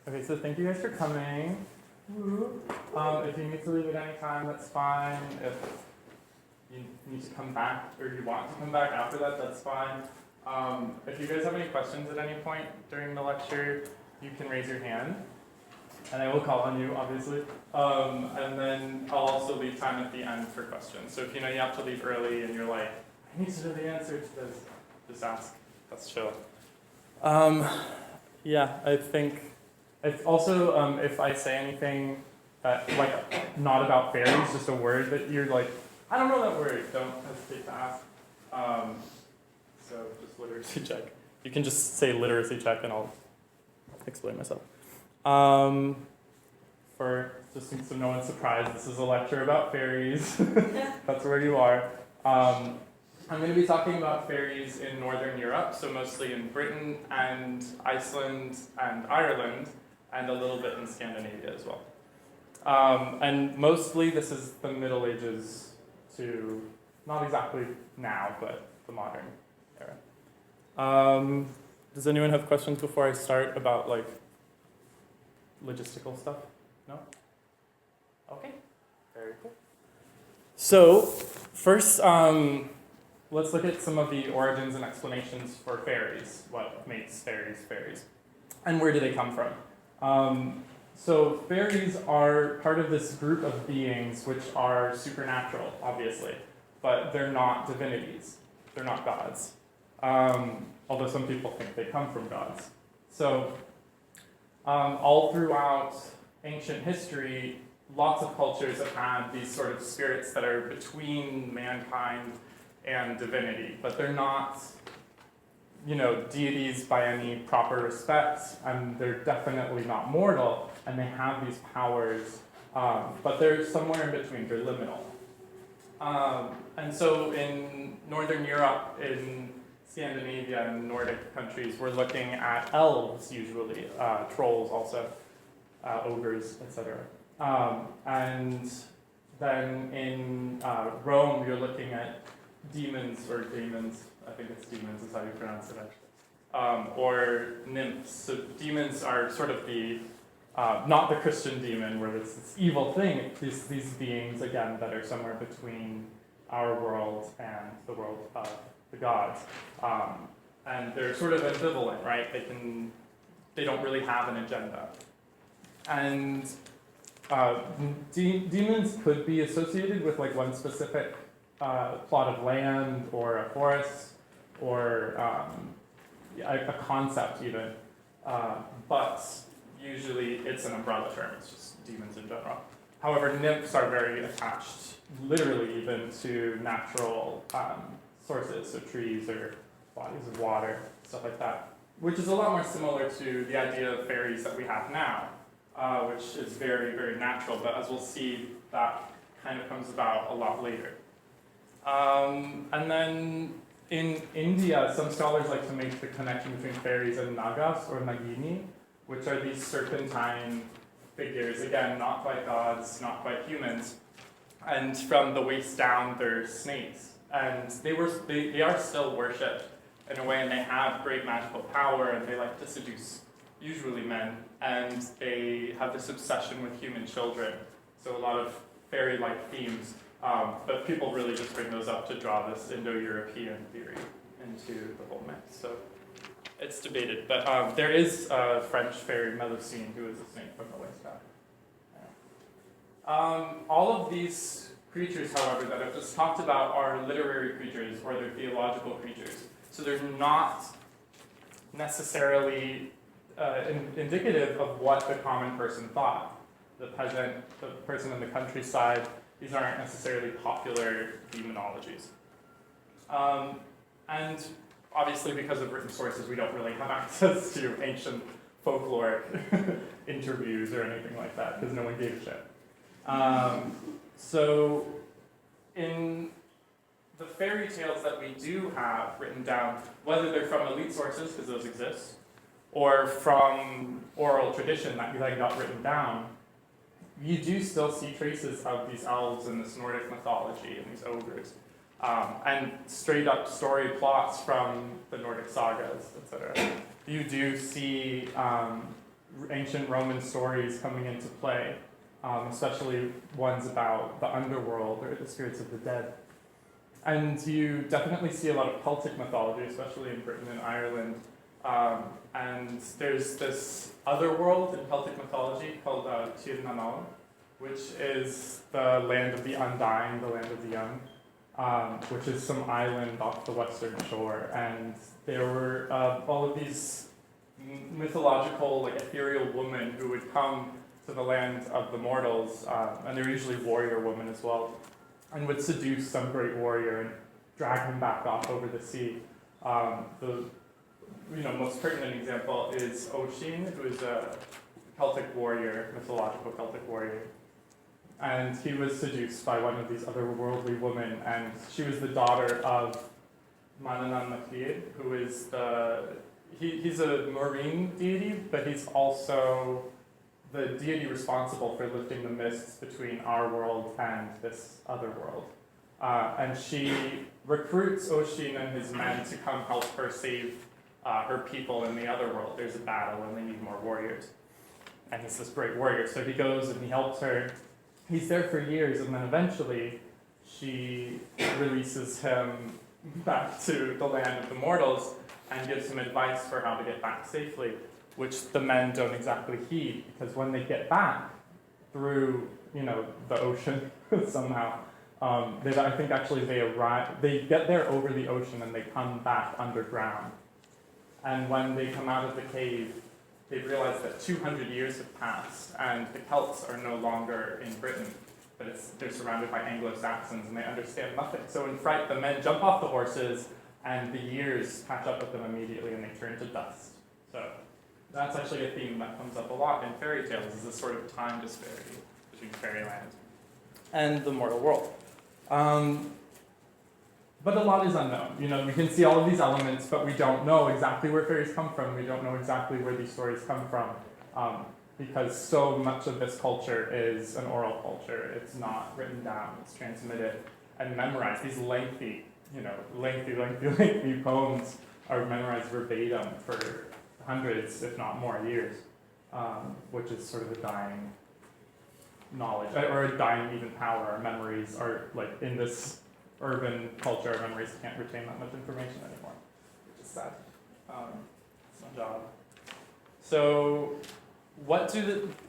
Okay, so thank you guys for coming. If you need to leave at any time, that's fine. If you need to come back or you want to come back after that, that's fine. If you guys have any questions at any point during the lecture, you can raise your hand, and I will call on you, obviously. And then I'll also leave time at the end for questions. So if you know you have to leave early and you're like, I need to know the answer to this, just ask. That's chill. Yeah, I think it's also if I say anything like not about fairies, just a word that you're like, I don't know that word, don't hesitate to ask. So just literacy check. You can just say literacy check and I'll explain myself. For just so no one's surprised, this is a lecture about fairies. That's where you are. I'm going to be talking about fairies in Northern Europe, so mostly in Britain and Iceland and Ireland, and a little bit in Scandinavia as well. And mostly this is the Middle Ages to, not exactly now, but the modern era. Does anyone have questions before I start about like logistical stuff? No? Okay, very cool. So first, let's look at some of the origins and explanations for fairies, what makes fairies fairies, and where do they come from. So fairies are part of this group of beings which are supernatural, obviously, but they're not divinities, they're not gods, although some people think they come from gods. So all throughout ancient history, lots of cultures have had these sort of spirits that are between mankind and divinity, but they're not, deities by any proper respect, and they're definitely not mortal, and they have these powers, but they're somewhere in between, they're liminal. And so in Northern Europe, in Scandinavia and Nordic countries, we're looking at elves usually, trolls also, ogres, etc. And then in Rome, you're looking at demons, I think it's demons is how you pronounce it actually, or nymphs. So demons are sort of the, not the Christian demon where it's this evil thing, these beings, again, that are somewhere between our world and the world of the gods. And they're sort of ambivalent, right? They don't really have an agenda. And demons could be associated with like one specific plot of land or a forest or a concept even, but usually it's an umbrella term, it's just demons in general. However, nymphs are very attached, literally even to natural sources, so trees or bodies of water, stuff like that, which is a lot more similar to the idea of fairies that we have now, which is very, very natural, but as we'll see, that kind of comes about a lot later. And then in India, some scholars like to make the connection between fairies and nagas or nagini, which are these serpentine figures, again, not quite gods, not quite humans, and from the waist down, they're snakes. And they are still worshipped in a way, and they have great magical power, and they like to seduce, usually men, and they have this obsession with human children. So a lot of fairy-like themes. But people really just bring those up to draw this Indo-European theory into the whole myth. So it's debated. But there is a French fairy, Melusine, who is a snake from the waist down. Yeah. All of these creatures, however, that I've just talked about are literary creatures or they're theological creatures. So they're not necessarily indicative of what the common person thought. The peasant, the person in the countryside, these aren't necessarily popular demonologies. And obviously because of written sources, we don't really have access to ancient folkloric interviews or anything like that, because no one gave a shit. So in the fairy tales that we do have written down, whether they're from elite sources, because those exist, or from oral tradition that got written down, you do still see traces of these elves in this Nordic mythology and these ogres, and straight up story plots from the Nordic sagas, etc. You do see ancient Roman stories coming into play, especially ones about the underworld or the spirits of the dead. And you definitely see a lot of Celtic mythology, especially in Britain and Ireland. And there's this other world in Celtic mythology called Titania, which is the land of the undying, the land of the young, which is some island off the western shore. And there were all of these mythological, like ethereal women who would come to the land of the mortals, and they're usually warrior women as well, and would seduce some great warrior and drag him back off over the sea. The most pertinent example is Oisin, who is a Celtic warrior, mythological Celtic warrior. And he was seduced by one of these otherworldly women, and she was the daughter of Manannán mac Lír, who is he's a marine deity, but he's also the deity responsible for lifting the mists between our world and this other world. And she recruits Oisin and his men to come help her save her people in the other world. There's a battle and they need more warriors. And he's this great warrior, so he goes and he helps her. He's there for years, and then eventually she releases him back to the land of the mortals and gives him advice for how to get back safely, which the men don't exactly heed, because when they get back through, the ocean somehow, I think actually they get there over the ocean and they come back underground. And when they come out of the cave, they realize that 200 years have passed and the Celts are no longer in Britain, but they're surrounded by Anglo-Saxons and they understand nothing. So in fright, the men jump off the horses and the years catch up with them immediately and they turn to dust. So that's actually a theme that comes up a lot in fairy tales, is this sort of time disparity between fairyland and the mortal world. But a lot is unknown. We can see all of these elements, but we don't know exactly where fairies come from. We don't know exactly where these stories come from, because so much of this culture is an oral culture. It's not written down. It's transmitted and memorized. These lengthy poems are memorized verbatim for hundreds, if not more, years, which is sort of a dying knowledge, or a dying even power. Our memories are, like, in this urban culture, our memories can't retain that much information anymore, which is sad. It's my job. So,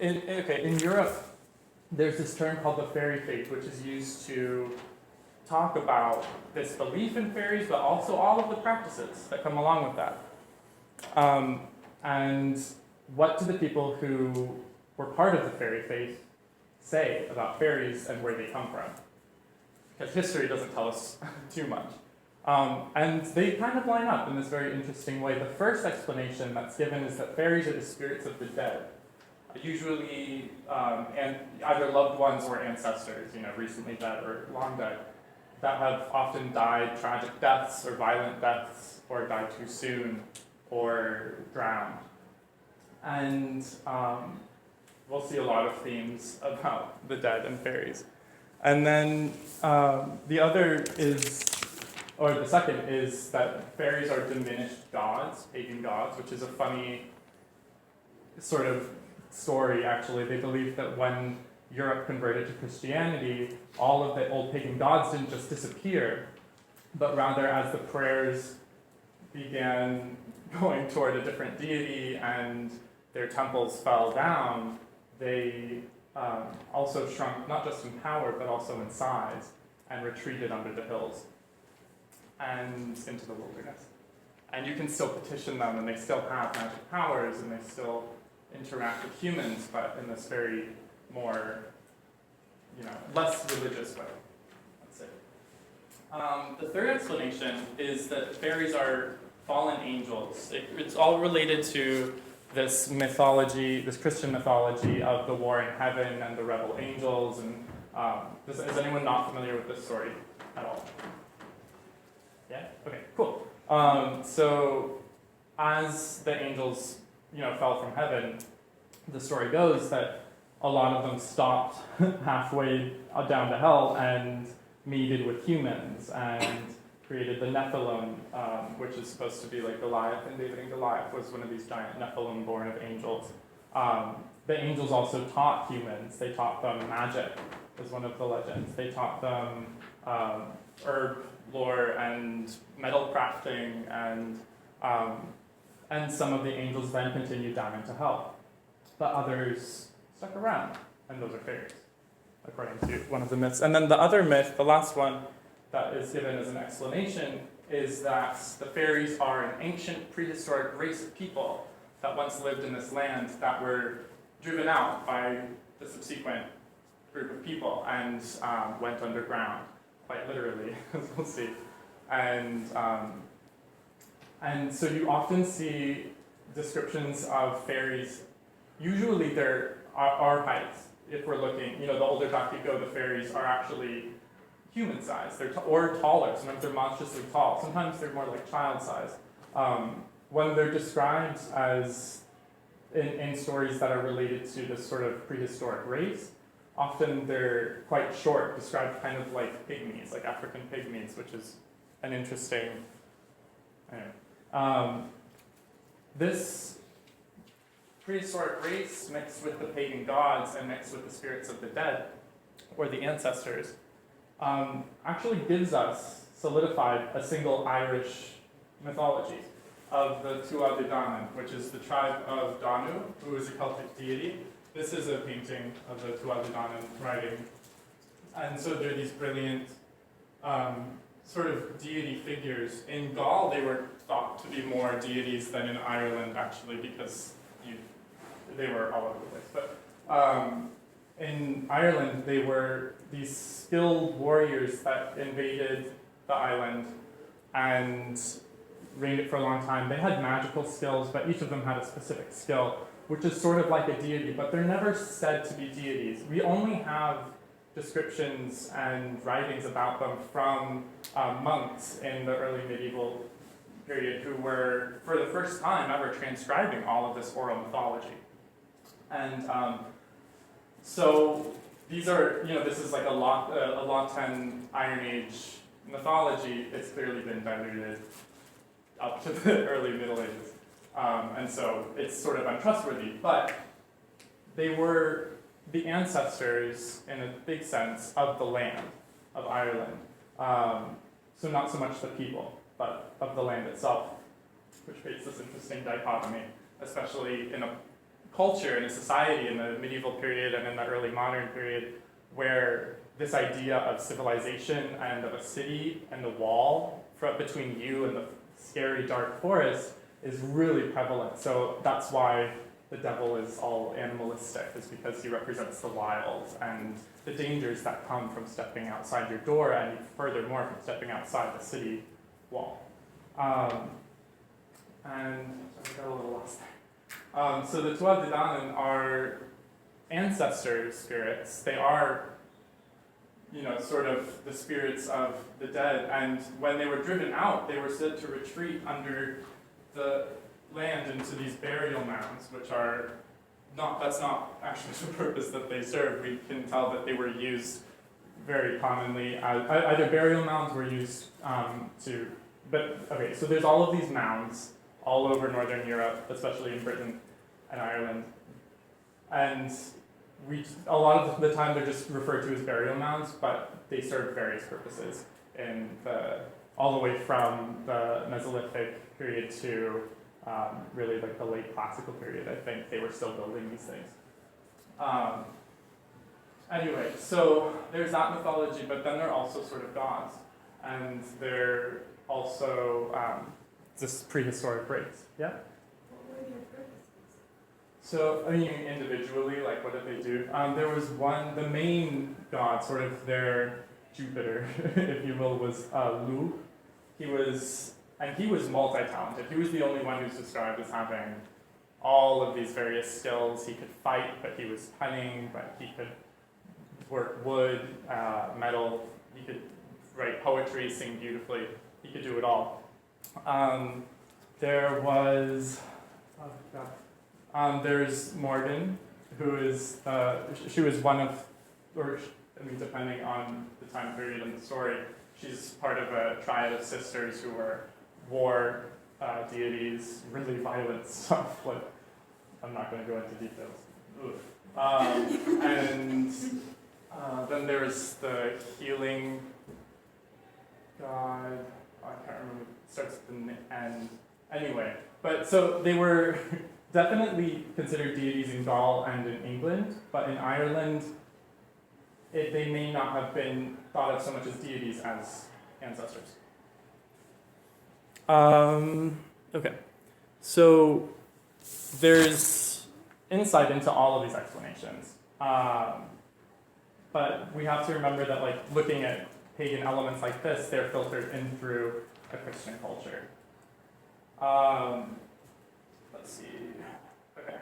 in Europe, there's this term called the fairy faith, which is used to talk about this belief in fairies, but also all of the practices that come along with that. And what do the people who were part of the fairy faith say about fairies and where they come from? Because history doesn't tell us too much. And they kind of line up in this very interesting way. The first explanation that's given is that fairies are the spirits of the dead, usually and either loved ones or ancestors, recently dead or long dead, that have often died tragic deaths or violent deaths, or died too soon, or drowned. And we'll see a lot of themes about the dead and fairies. And then the second is that fairies are diminished gods, pagan gods, which is a funny sort of story, actually. They believe that when Europe converted to Christianity, all of the old pagan gods didn't just disappear, but rather as the prayers began going toward a different deity and their temples fell down, they also shrunk, not just in power, but also in size, and retreated under the hills and into the wilderness. And you can still petition them, and they still have magic powers, and they still interact with humans, but in this very more, less religious way, let's say. The third explanation is that fairies are fallen angels. It's all related to this mythology, this Christian mythology of the war in heaven and the rebel angels. And is anyone not familiar with this story at all? Yeah? Okay, cool. So as the angels, fell from heaven, the story goes that a lot of them stopped halfway down to hell and mated with humans and created the Nephilim, which is supposed to be like Goliath, and David and Goliath was one of these giant Nephilim born of angels. The angels also taught humans. They taught them magic, is one of the legends. They taught them herb lore and metal crafting, and some of the angels then continued down into hell. But others stuck around, and those are fairies, according to one of the myths. And then the other myth, the last one that is given as an explanation, is that the fairies are an ancient prehistoric race of people that once lived in this land that were driven out by the subsequent group of people and went underground, quite literally, as we'll see. And so you often see descriptions of fairies. Usually they're our heights. If we're looking, the older back you go, the fairies are actually human size. Or taller. Sometimes they're monstrously tall. Sometimes they're more like child size. When they're described as in stories that are related to this sort of prehistoric race, often they're quite short, described kind of like pygmies, like African pygmies, which is an interesting. Anyway. This prehistoric race mixed with the pagan gods and mixed with the spirits of the dead, or the ancestors, actually gives us, solidified, a single Irish mythology of the Tuatha De Danann, which is the tribe of Danu, who is a Celtic deity. This is a painting of the Tuatha De Danann writing. And so there are these brilliant sort of deity figures. In Gaul, they were thought to be more deities than in Ireland, actually, because they were all over the place. But in Ireland, they were these skilled warriors that invaded the island and reigned it for a long time. They had magical skills, but each of them had a specific skill, which is sort of like a deity, but they're never said to be deities. We only have descriptions and writings about them from monks in the early medieval period who were, for the first time ever, transcribing all of this oral mythology. And so these are, this is like a Latin Iron Age mythology. It's clearly been diluted up to the early Middle Ages. And so it's sort of untrustworthy. But they were the ancestors, in a big sense, of the land of Ireland. So not so much the people, but of the land itself, which creates this interesting dichotomy, especially in a culture, in a society in the medieval period and in the early modern period, where this idea of civilization and of a city and the wall between you and the scary dark forest is really prevalent. So that's why the devil is all animalistic, is because he represents the wild and the dangers that come from stepping outside your door, and furthermore from stepping outside the city wall. And I got a little lost there. So the Tuatha De Danann are ancestor spirits. They are, sort of the spirits of the dead. And when they were driven out, they were said to retreat under the land into these burial mounds, which are that's not actually the purpose that they serve. We can tell that they were used very commonly. Either burial mounds were used so there's all of these mounds all over Northern Europe, especially in Britain and Ireland. And a lot of the time they're just referred to as burial mounds, but they serve various purposes all the way from the Mesolithic period to really like the late classical period. I think they were still building these things. Anyway, so there's that mythology, but then they're also sort of gods. And they're also this prehistoric race. Yeah? What were their purposes? So, individually, like what did they do? There was the main god, sort of their Jupiter, if you will, was Lu. He was multi-talented. He was the only one who's described as having all of these various skills. He could fight, but he was cunning, but he could work wood, metal. He could write poetry, sing beautifully. He could do it all. There's Morgan, who is, she was one of, depending on the time period in the story, she's part of a triad of sisters who were war deities, really violent stuff, like I'm not going to go into details. And then there's the healing god. I can't remember. It starts with the end. Anyway, but so they were definitely considered deities in Gaul and in England, but in Ireland, they may not have been thought of so much as deities as ancestors. Okay, so there's insight into all of these explanations, but we have to remember that, like, looking at pagan elements like this, they're filtered in through a Christian culture. Let's see. Okay,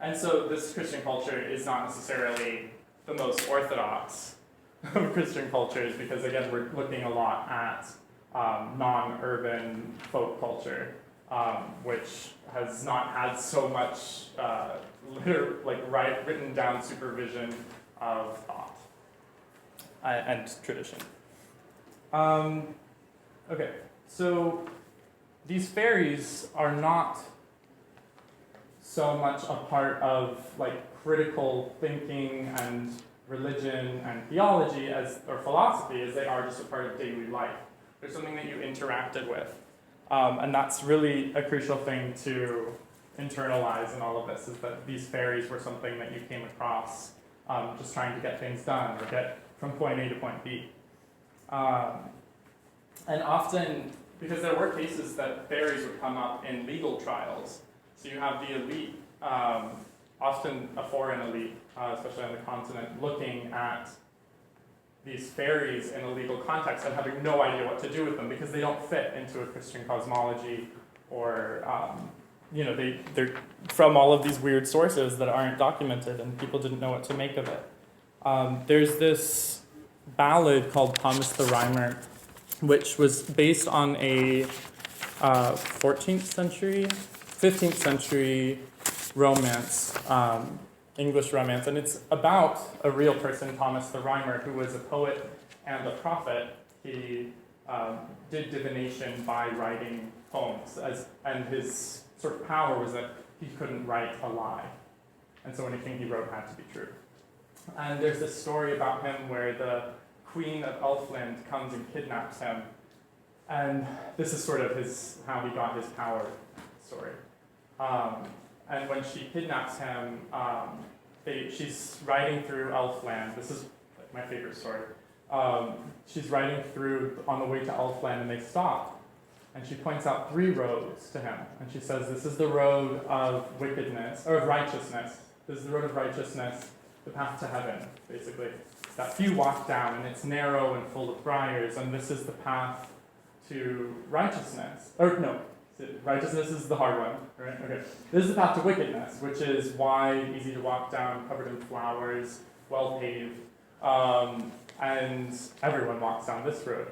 and so this Christian culture is not necessarily the most orthodox of Christian cultures, because again, we're looking a lot at non-urban folk culture, which has not had so much written down supervision of thought and tradition. Okay, so these fairies are not so much a part of like critical thinking and religion and theology or philosophy as they are just a part of daily life. They're something that you interacted with. And that's really a crucial thing to internalize in all of this, is that these fairies were something that you came across just trying to get things done or get from point A to point B. And often, because there were cases that fairies would come up in legal trials, so you have the elite, often a foreign elite, especially on the continent, looking at these fairies in a legal context and having no idea what to do with them because they don't fit into a Christian cosmology, or they're from all of these weird sources that aren't documented and people didn't know what to make of it. There's this ballad called Thomas the Rhymer, which was based on a 15th century romance, English romance, and it's about a real person, Thomas the Rhymer, who was a poet and a prophet. He did divination by writing poems, and his sort of power was that he couldn't write a lie, and so anything he wrote had to be true. And there's this story about him where the Queen of Elfland comes and kidnaps him, and this is sort of how he got his power story. And when she kidnaps him, she's riding through Elfland. This is my favorite story. She's riding through on the way to Elfland, and they stop, and she points out 3 roads to him, and she says, "This is the road of wickedness, or of righteousness. This is the road of righteousness, the path to heaven," basically. That few walk down, and it's narrow and full of briars, and this is the path to righteousness. Or no, righteousness is the hard one, right? Okay. This is the path to wickedness, which is wide, easy to walk down, covered in flowers, well paved, and everyone walks down this road.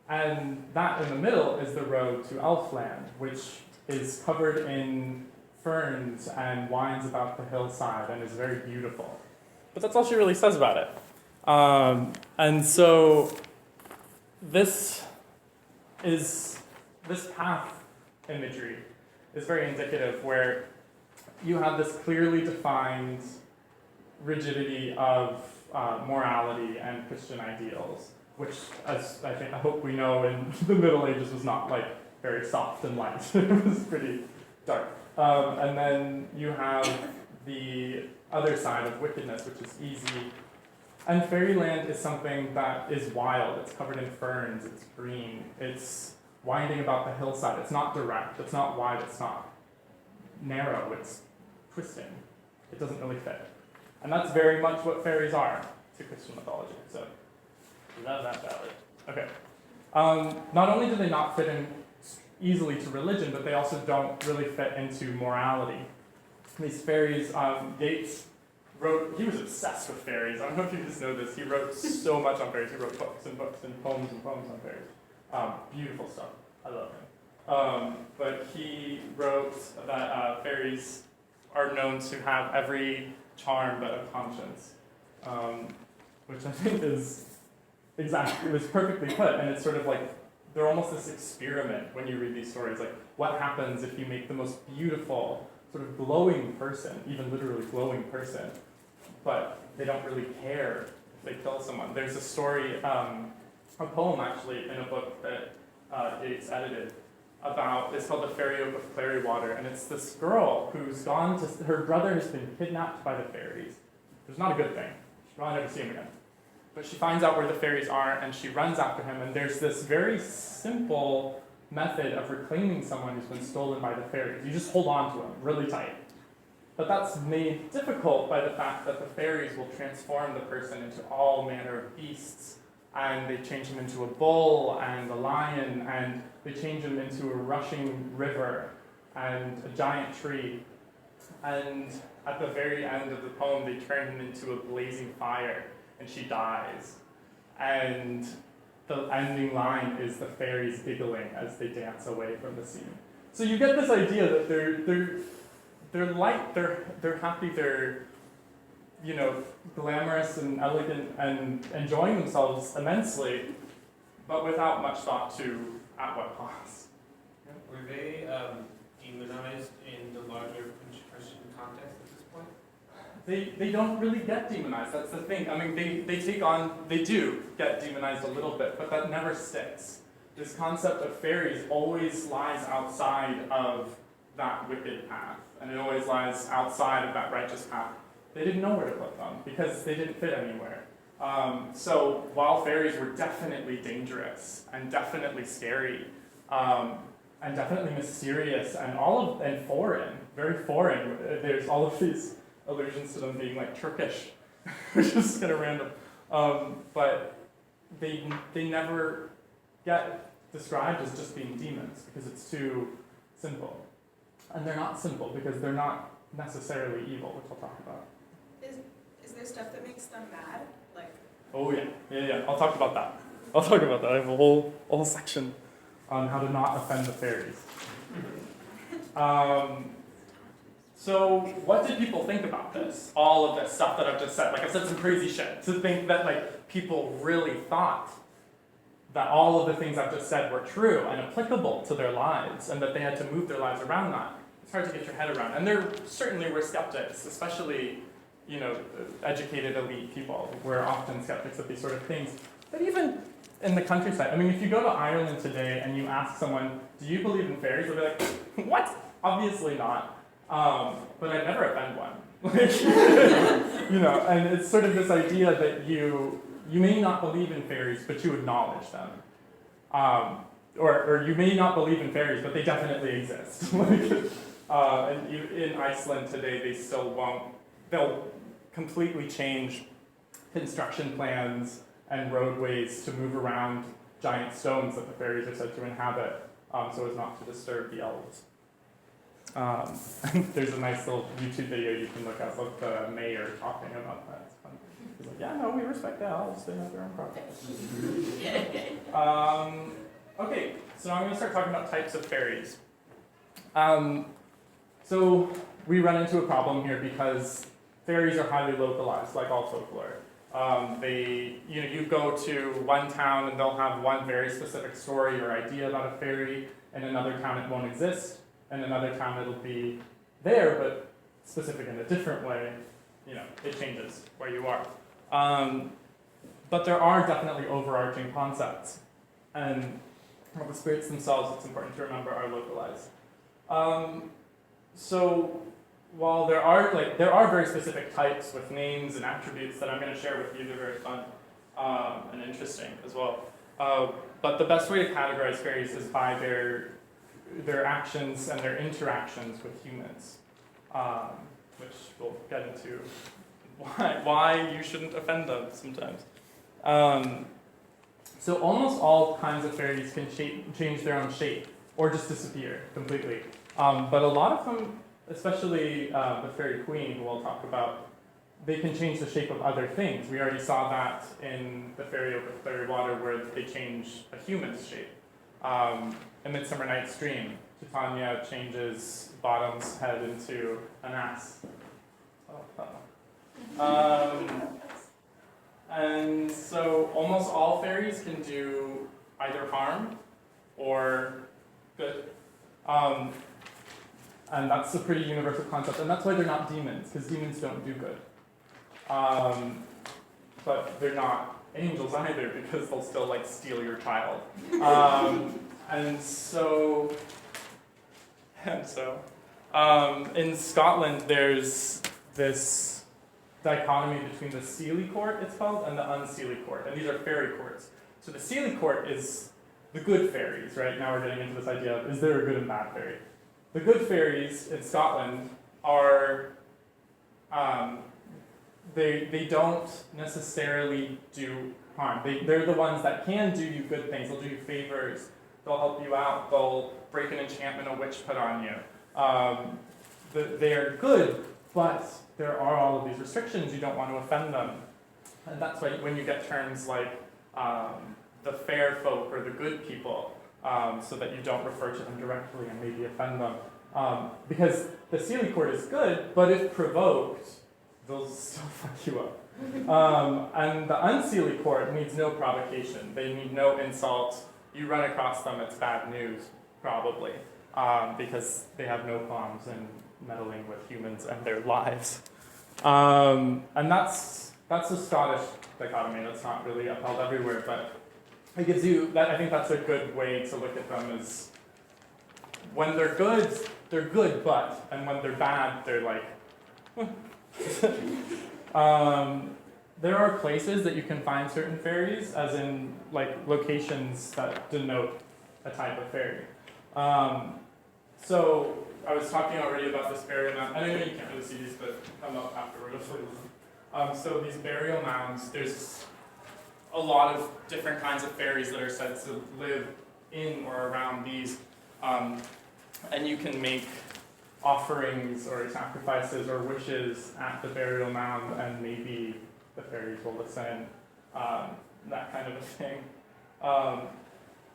And that in the middle is the road to Elfland, which is covered in ferns and winds about the hillside and is very beautiful. But that's all she really says about it. And so this path imagery is very indicative, where you have this clearly defined rigidity of morality and Christian ideals, which, as I hope we know, in the Middle Ages was not like very soft and light. It was pretty dark. And then you have the other side of wickedness, which is easy. And fairyland is something that is wild. It's covered in ferns, it's green, it's winding about the hillside. It's not direct, it's not wide, it's not narrow, it's twisting. It doesn't really fit. And that's very much what fairies are to Christian mythology. So, love that ballad. Okay. Not only do they not fit in easily to religion, but they also don't really fit into morality. These fairies, Yeats wrote, he was obsessed with fairies. I don't know if you just know this. He wrote so much on fairies. He wrote books and books and poems on fairies. Beautiful stuff. I love him. But he wrote that fairies are known to have every charm but a conscience, which I think is exactly, it was perfectly put. And it's sort of like, they're almost this experiment when you read these stories. Like, what happens if you make the most beautiful, sort of glowing person, even literally glowing person, but they don't really care if they kill someone. There's a story, a poem actually, in a book that Yates edited about, it's called The Fairy of Clary Water, and it's this girl who's gone to, her brother has been kidnapped by the fairies. It's not a good thing. She'll probably never see him again. But she finds out where the fairies are, and she runs after him, and there's this very simple method of reclaiming someone who's been stolen by the fairies. You just hold on to them really tight. But that's made difficult by the fact that the fairies will transform the person into all manner of beasts, and they change him into a bull and a lion, and they change him into a rushing river and a giant tree. And at the very end of the poem, they turn him into a blazing fire, and she dies. And the ending line is the fairies giggling as they dance away from the scene. So you get this idea that they're light, they're happy, they're glamorous and elegant and enjoying themselves immensely, but without much thought to at what cost. Were they demonized in the larger Christian context at this point? They don't really get demonized, that's the thing. I mean, they do get demonized a little bit, but that never sticks. This concept of fairies always lies outside of that wicked path, and it always lies outside of that righteous path. They didn't know where to put them because they didn't fit anywhere. So while fairies were definitely dangerous and definitely scary and definitely mysterious and foreign, very foreign, there's all of these allusions to them being like Turkish, which is kind of random. But they never get described as just being demons because it's too simple. And they're not simple because they're not necessarily evil, which I'll talk about. Is there stuff that makes them mad? Like, Oh yeah. I'll talk about that. I have a whole section on how to not offend the fairies. So what did people think about this? All of this stuff that I've just said. Like, I've said some crazy shit. To think that like people really thought that all of the things I've just said were true and applicable to their lives, and that they had to move their lives around that. It's hard to get your head around. And there certainly were skeptics, especially, educated elite people were often skeptics of these sort of things. But even in the countryside, I mean, if you go to Ireland today and you ask someone, do you believe in fairies? They'll be like, what? Obviously not. But I'd never offend one. And it's sort of this idea that you may not believe in fairies, but you acknowledge them. Or you may not believe in fairies, but they definitely exist. And in Iceland today, they still won't. They'll completely change construction plans and roadways to move around giant stones that the fairies are said to inhabit, so as not to disturb the elves. There's a nice little YouTube video you can look up of the mayor talking about that. It's fun. He's like, yeah, no, we respect the elves. They have their own projects. Okay, so now I'm going to start talking about types of fairies. So we run into a problem here because fairies are highly localized, like all folklore. You go to one town and they'll have one very specific story or idea about a fairy. In another town it won't exist. In another town it'll be there, but specific in a different way. It changes where you are. But there are definitely overarching concepts. And the spirits themselves, it's important to remember, are localized. So while there are very specific types with names and attributes that I'm going to share with you, they're very fun and interesting as well. But the best way to categorize fairies is by their actions and their interactions with humans, which we'll get into why you shouldn't offend them sometimes. So almost all kinds of fairies can change their own shape or just disappear completely. But a lot of them, especially the fairy queen, who we'll talk about, they can change the shape of other things. We already saw that in the Fairy of Clary Water, where they change a human's shape. In Midsummer Night's Dream, Titania changes Bottom's head into an ass. And so almost all fairies can do either harm or good. And that's a pretty universal concept, and that's why they're not demons, because demons don't do good. But they're not angels either, because they'll still like steal your child. And so in Scotland, there's this dichotomy between the Seelie court, it's called, and the unseelie court, and these are fairy courts. So the Seelie court is the good fairies, right? Now we're getting into this idea of, is there a good and bad fairy? The good fairies in Scotland are, they don't necessarily do harm. They're the ones that can do you good things. They'll do you favors. They'll help you out. They'll break an enchantment a witch put on you. They are good, but there are all of these restrictions. You don't want to offend them. And that's why when you get terms like the fair folk or the good people, so that you don't refer to them directly and maybe offend them. Because the Seelie court is good, but if provoked, they'll still fuck you up. And the unseelie court needs no provocation. They need no insult. You run across them, it's bad news, probably, because they have no qualms in meddling with humans and their lives. And that's the Scottish dichotomy. That's not really upheld everywhere, but it gives you that. I think that's a good way to look at them. Is when they're good, but, and when they're bad, they're like. There are places that you can find certain fairies, as in like locations that denote a type of fairy. So I was talking already about this burial mound, and I know you can't really see these, but come up afterward. So these burial mounds, there's a lot of different kinds of fairies that are said to live in or around these, and you can make offerings or sacrifices or wishes at the burial mound, and maybe the fairies will listen, that kind of a thing.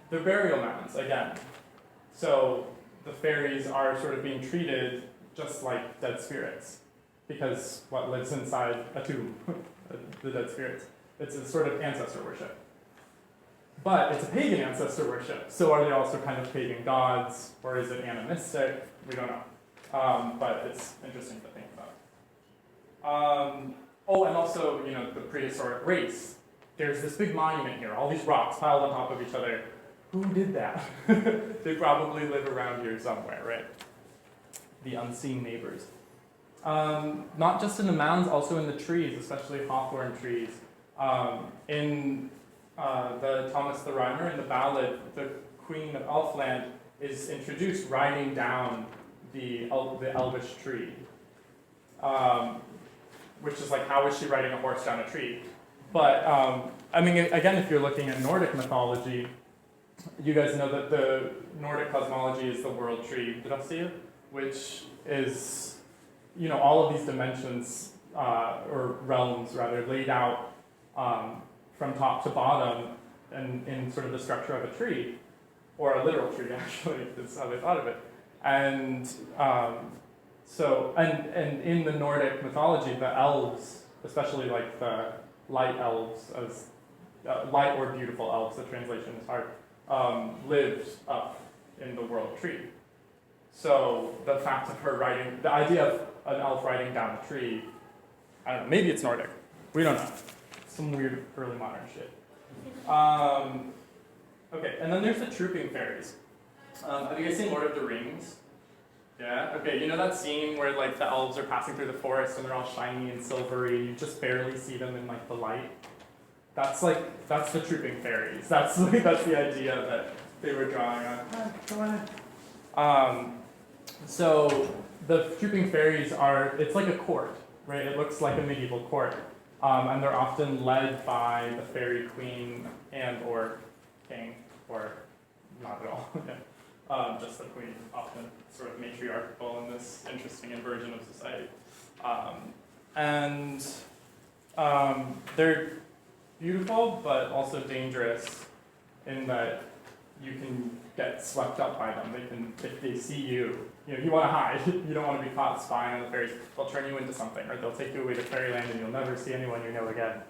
The burial mounds, again. So the fairies are sort of being treated just like dead spirits, because what lives inside a tomb, the dead spirits. It's a sort of ancestor worship. But it's a pagan ancestor worship, so are they also kind of pagan gods, or is it animistic? We don't know. But it's interesting to think about. And also, the prehistoric race. There's this big monument here, all these rocks piled on top of each other. Who did that? They probably live around here somewhere, right? The unseen neighbors. Not just in the mounds, also in the trees, especially hawthorn trees. In the Thomas the Rhymer, in the ballad, the Queen of Elfland is introduced riding down the elvish tree. Which is like, how is she riding a horse down a tree? But, again, if you're looking at Nordic mythology, you guys know that the Nordic cosmology is the world tree, which is, all of these dimensions, or realms rather, laid out from top to bottom and in sort of the structure of a tree, or a literal tree, actually, is how they thought of it. And and in the Nordic mythology, the elves, especially like the light elves, as light or beautiful elves, the translation is hard, lived up in the world tree. So the fact of her riding, the idea of an elf riding down a tree, I don't know, maybe it's Nordic. We don't know. Some weird early modern shit. Okay, and then there's the trooping fairies. Have you guys seen Lord of the Rings? Yeah? Okay, you know that scene where like the elves are passing through the forest and they're all shiny and silvery, you just barely see them in like the light? That's the trooping fairies. That's the idea that they were drawing on. Go ahead. So the trooping fairies it's like a court, right? It looks like a medieval court. And they're often led by the fairy queen and or king, or not at all. Just the queen, often sort of matriarchal in this interesting inversion of society. They're beautiful, but also dangerous in that you can get swept up by them. If they see you, you want to hide. You don't want to be caught spying on the fairies. They'll turn you into something, or they'll take you away to fairyland and you'll never see anyone you know again.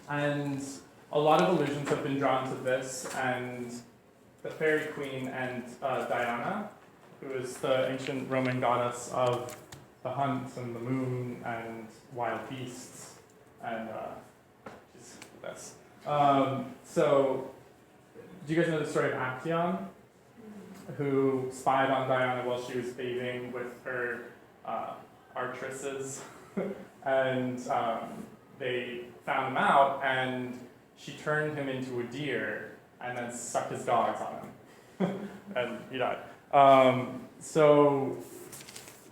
And a lot of allusions have been drawn to this, and the fairy queen and Diana, who is the ancient Roman goddess of the hunt and the moon and wild beasts, and she's the best. So, do you guys know the story of Actaeon, who spied on Diana while she was bathing with her artresses, and they found him out, and she turned him into a deer and then stuck his dogs on him, and he died. So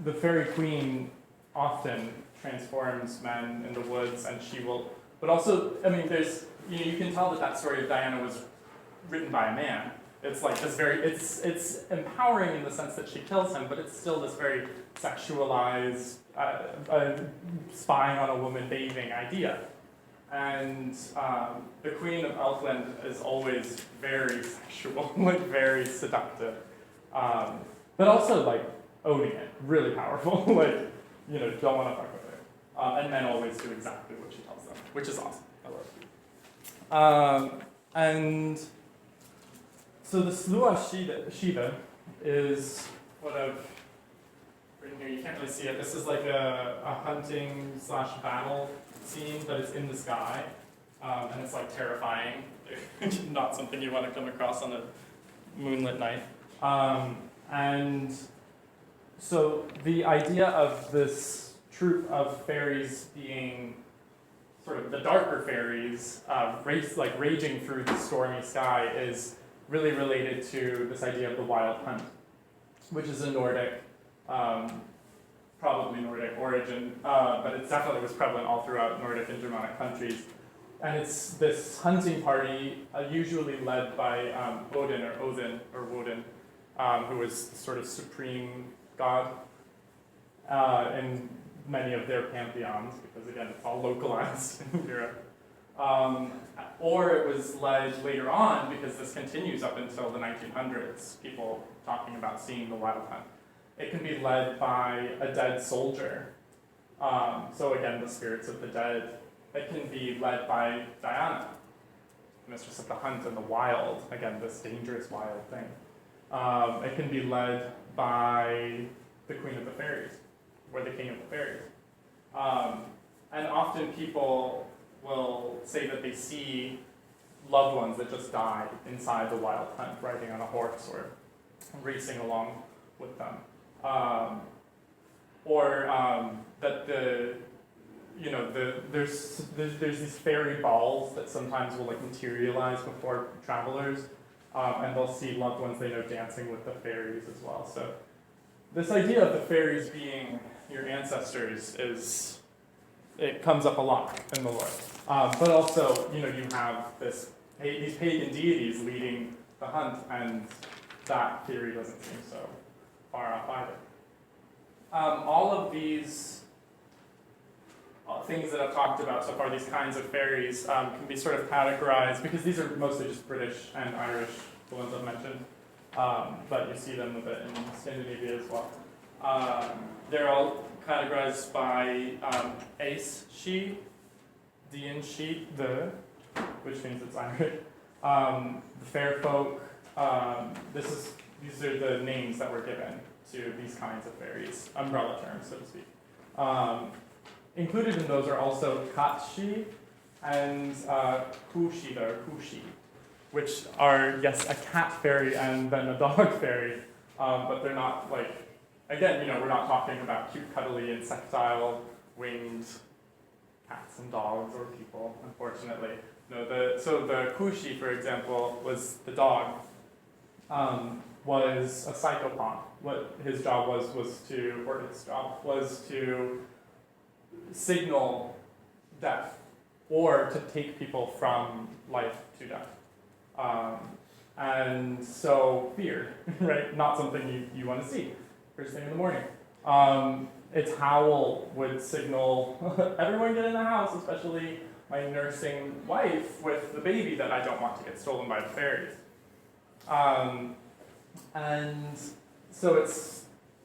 the fairy queen often transforms men in the woods, and she will. But also, I mean, there's you can tell that story of Diana was written by a man. It's like this very. It's empowering in the sense that she kills him, but it's still this very sexualized, spying on a woman bathing idea. And the Queen of Elfland is always very sexual, like very seductive, but also like owning it, really powerful. Like, don't want to fuck with her. And men always do exactly what she tells them, which is awesome. I love it. And so the Slua Shiva is what I've written here. You can't really see it. This is like a hunting / battle scene, but it's in the sky, and it's like terrifying. Not something you want to come across on a moonlit night. And so the idea of this troupe of fairies being sort of the darker fairies, raging through the stormy sky, is really related to this idea of the wild hunt, which is a Nordic. Probably Nordic origin, but it definitely was prevalent all throughout Nordic and Germanic countries. And it's this hunting party, usually led by Odin or Woden, who was sort of supreme god in many of their pantheons, because again, it's all localized in Europe. Or it was led later on, because this continues up until the 1900s, people talking about seeing the wild hunt. It can be led by a dead soldier. So again, the spirits of the dead. It can be led by Diana, mistress of the hunt and the wild. Again, this dangerous wild thing. It can be led by the queen of the fairies, or the king of the fairies. And often people will say that they see loved ones that just died inside the wild hunt, riding on a horse or racing along with them. That there's these fairy balls that sometimes will like materialize before travelers, and they'll see loved ones they know dancing with the fairies as well. So this idea of the fairies being your ancestors it comes up a lot in the lore. But also, you have these pagan deities leading the hunt, and that theory doesn't seem so far off either. All of these things that I've talked about so far, these kinds of fairies, can be sort of categorized, because these are mostly just British and Irish, the ones I've mentioned, but you see them a bit in Scandinavia as well. They're all categorized by Ace she, Dean she, which means it's Irish, the fair folk. These are the names that were given to these kinds of fairies, umbrella terms, so to speak. Included in those are also Katshi and Kushida, or Kushi, which are, yes, a cat fairy and then a dog fairy, but they're not like, again, we're not talking about cute, cuddly, insectile, winged cats and dogs or people, unfortunately. No, so the Kushi, for example, was the dog, was a psychopath. What his job was to signal death, or to take people from life to death. And so feared, right? Not something you want to see first thing in the morning. Its howl would signal, everyone get in the house, especially my nursing wife with the baby that I don't want to get stolen by the fairies. And so it's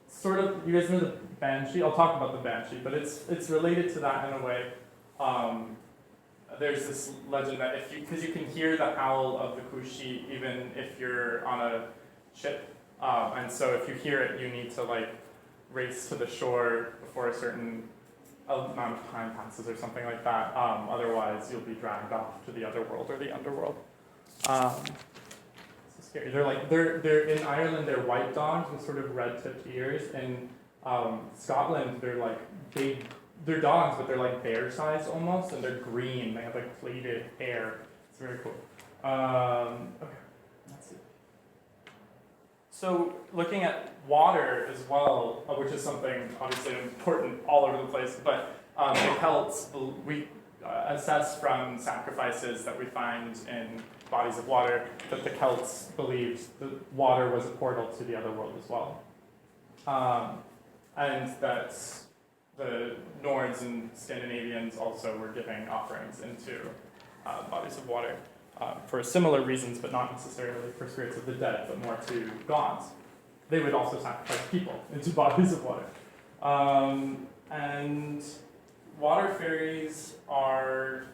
sort of, you guys know the banshee? I'll talk about the banshee, but it's related to that in a way. There's this legend that because you can hear the howl of the Kushi even if you're on a ship And so if you hear it, you need to like race to the shore before a certain amount of time passes or something like that. Otherwise, you'll be dragged off to the other world or the underworld. So scary. They're in Ireland. They're white dogs with sort of red-tipped ears. In Scotland, they're like big. They're dogs, but they're like bear-sized almost, and they're green. They have like plaited hair. It's very cool. Okay, let's see. So looking at water as well, which is something obviously important all over the place, but the Celts, we assess from sacrifices that we find in bodies of water that the Celts believed that water was a portal to the other world as well. And that the Nords and Scandinavians also were giving offerings into bodies of water for similar reasons, but not necessarily for spirits of the dead, but more to gods. They would also sacrifice people into bodies of water. And water fairies are,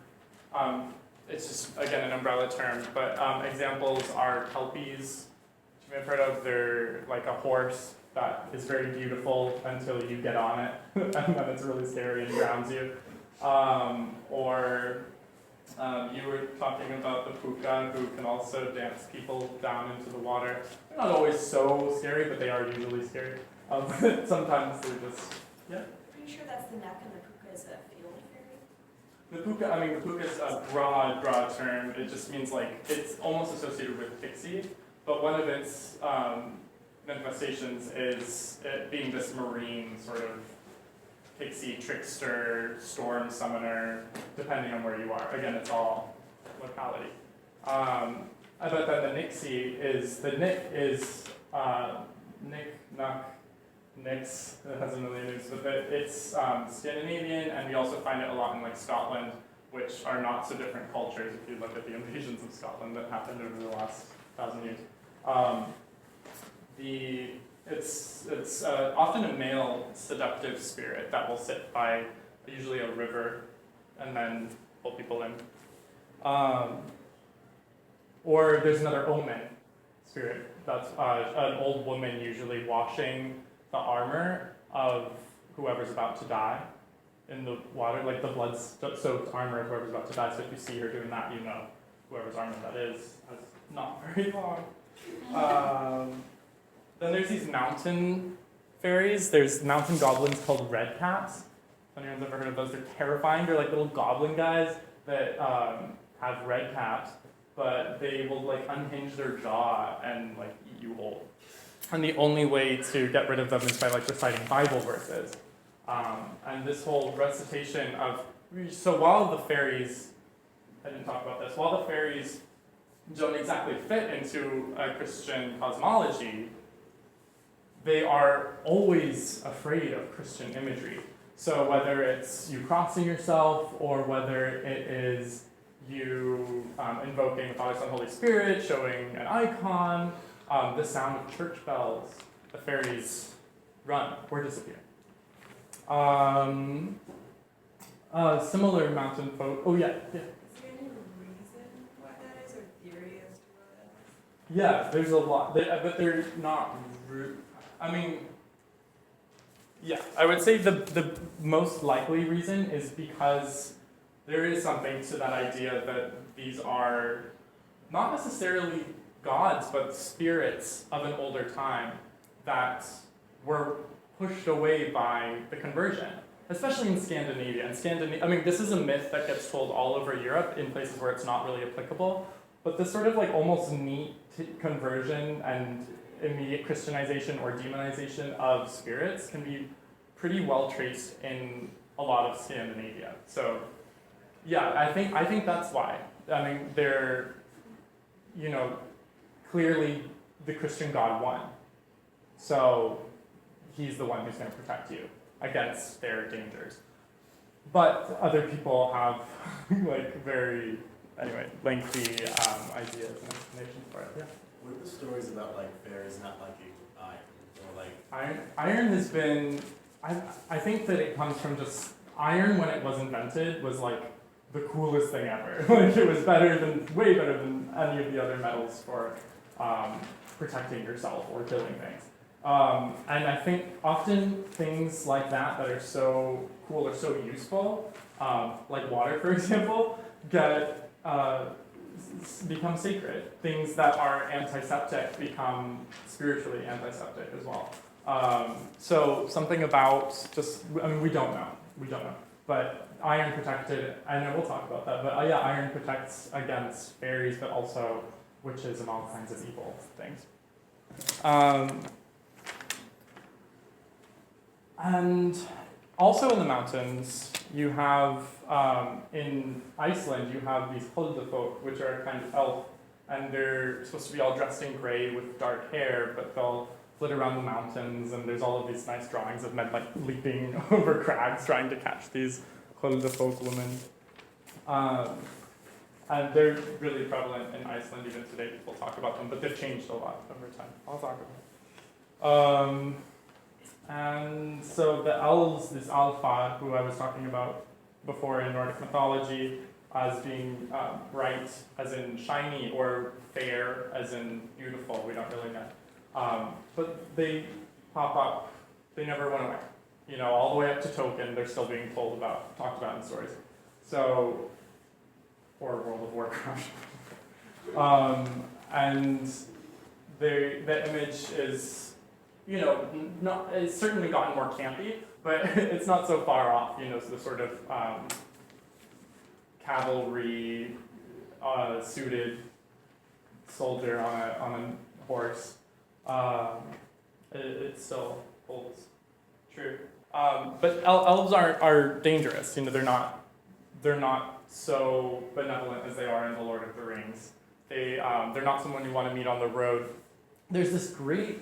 it's just, again, an umbrella term, but examples are kelpies, which you may have heard of. They're like a horse that is very beautiful until you get on it, and then it's really scary and drowns you. You were talking about the puka, who can also dance people down into the water. They're not always so scary, but they are usually scary. Sometimes they're just, yeah. Pretty sure that's the neck and the puka is a field fairy. The puka is a broad term. It just means like, it's almost associated with pixie, but one of its manifestations is it being this marine sort of pixie, trickster, storm summoner, depending on where you are. Again, it's all locality. But then the nixie is, the nick is nick, nuck, nix, it has a million names, but it's Scandinavian, and we also find it a lot in like Scotland, which are not so different cultures if you look at the invasions of Scotland that happened over the last 1,000 years. It's often a male seductive spirit that will sit by usually a river and then pull people in. Or there's another omen spirit that's an old woman usually washing the armor of whoever's about to die in the water, like the blood-soaked armor of whoever's about to die. So if you see her doing that, you know whoever's armor that is not very long. Then there's these mountain fairies. There's mountain goblins called red caps. If anyone's ever heard of those, they're terrifying. They're like little goblin guys that have red caps, but they will like unhinge their jaw and like eat you whole. And the only way to get rid of them is by like reciting Bible verses. And this whole recitation of, so while the fairies, I didn't talk about this, while the fairies don't exactly fit into a Christian cosmology, they are always afraid of Christian imagery. So whether it's you crossing yourself, or whether it is you invoking the Father, Son, Holy Spirit, showing an icon, the sound of church bells, the fairies run or disappear. Similar mountain folk. Oh yeah. Is there any reason why that is, or theory as to why that is? Yeah, there's a lot, but they're not. I mean, yeah, I would say the most likely reason is because there is something to that idea that these are not necessarily gods, but spirits of an older time that were pushed away by the conversion, especially in Scandinavia. I mean, this is a myth that gets told all over Europe in places where it's not really applicable, but this sort of like almost neat conversion and immediate Christianization or demonization of spirits can be pretty well traced in a lot of Scandinavia. So, yeah, I think that's why. I mean, they're, clearly the Christian God won. So he's the one who's going to protect you against their dangers. But other people have very, lengthy ideas and explanations for it. Yeah. What are the stories about fairies not liking iron, or Iron has been. I think that it comes from just iron when it was invented was the coolest thing ever. It was way better than any of the other metals for protecting yourself or killing things. And I think often things like that are so cool or so useful, like water, for example, become sacred. Things that are antiseptic become spiritually antiseptic as well. So something about we don't know. But iron protected, I know we'll talk about that, but yeah, iron protects against fairies, but also witches and all kinds of evil things. And also in the mountains, you have, in Iceland, you have these huldufolk, which are a kind of elf, and they're supposed to be all dressed in gray with dark hair, but they'll flit around the mountains, and there's all of these nice drawings of men like leaping over crags trying to catch these huldufolk women. And they're really prevalent in Iceland even today. People talk about them, but they've changed a lot over time. I'll talk about it. And so the elves, this alpha, who I was talking about before in Nordic mythology, as being bright, as in shiny, or fair, as in beautiful, we don't really know. But they pop up, they never went away. You know, all the way up to Tolkien, they're still being talked about in stories. So, or World of Warcraft. And the image is, you know, it's certainly gotten more campy, but it's not so far off, you know, so the sort of cavalry suited soldier on a horse. It still holds true. But elves are dangerous, you know, they're not so benevolent as they are in The Lord of the Rings. They're not someone you want to meet on the road. There's this great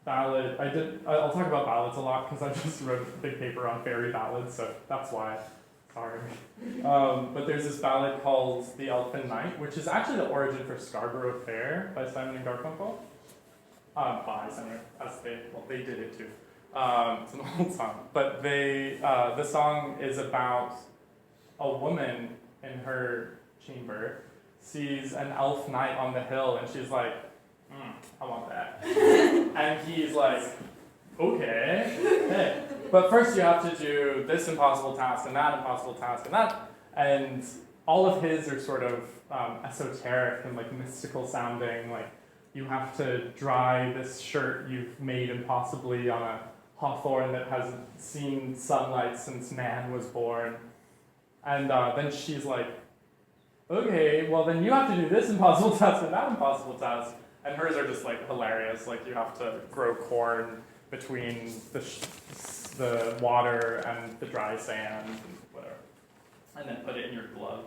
ballad. I'll talk about ballads a lot because I just wrote a big paper on fairy ballads, so that's why. Sorry. But there's this ballad called The Elfin Knight, which is actually the origin for Scarborough Fair by Simon and Garfunkel. By Simon, they did it too. It's an old song, but the song is about a woman in her chamber sees an elf knight on the hill, and she's like, I want that. And he's like, okay, hey. But first you have to do this impossible task and that impossible task and that. And all of his are sort of esoteric and like mystical sounding. Like you have to dry this shirt you've made impossibly on a hawthorn that hasn't seen sunlight since man was born. And then she's like, okay, well then you have to do this impossible task and that impossible task. And hers are just like hilarious. Like you have to grow corn between the water and the dry sand and whatever, and then put it in your glove.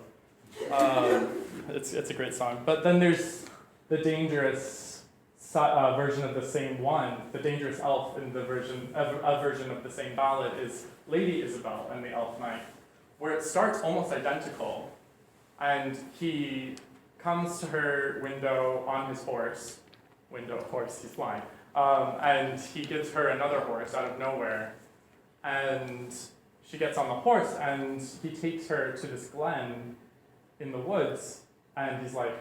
It's a great song. But then there's the dangerous version of the same one. The dangerous elf in a version of the same ballad is Lady Isabel and the Elf Knight, where it starts almost identical, and he comes to her window on his horse. He's flying. And he gives her another horse out of nowhere. And she gets on the horse, and he takes her to this glen in the woods. And he's like,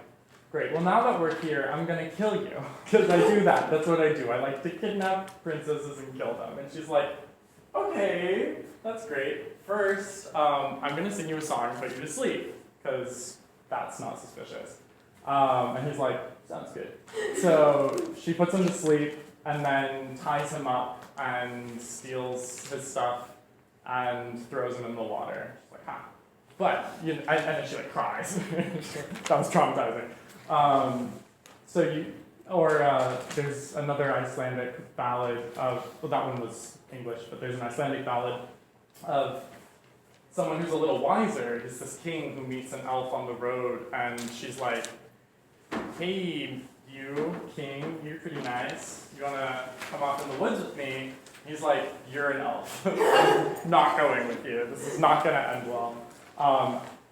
great, well now that we're here, I'm going to kill you. Because I do that. That's what I do. I like to kidnap princesses and kill them. And she's like, okay, that's great. First, I'm going to sing you a song and put you to sleep. Because that's not suspicious. And he's like, sounds good. So she puts him to sleep and then ties him up and steals his stuff and throws him in the water. She's like, ha. But, you know, and then she like cries. That was traumatizing. There's another Icelandic ballad of, well that one was English, but there's an Icelandic ballad of someone who's a little wiser. Is this king who meets an elf on the road, and she's like, hey, you, king, you're pretty nice. You wanna come off in the woods with me? He's like, you're an elf. I'm not going with you. This is not gonna end well.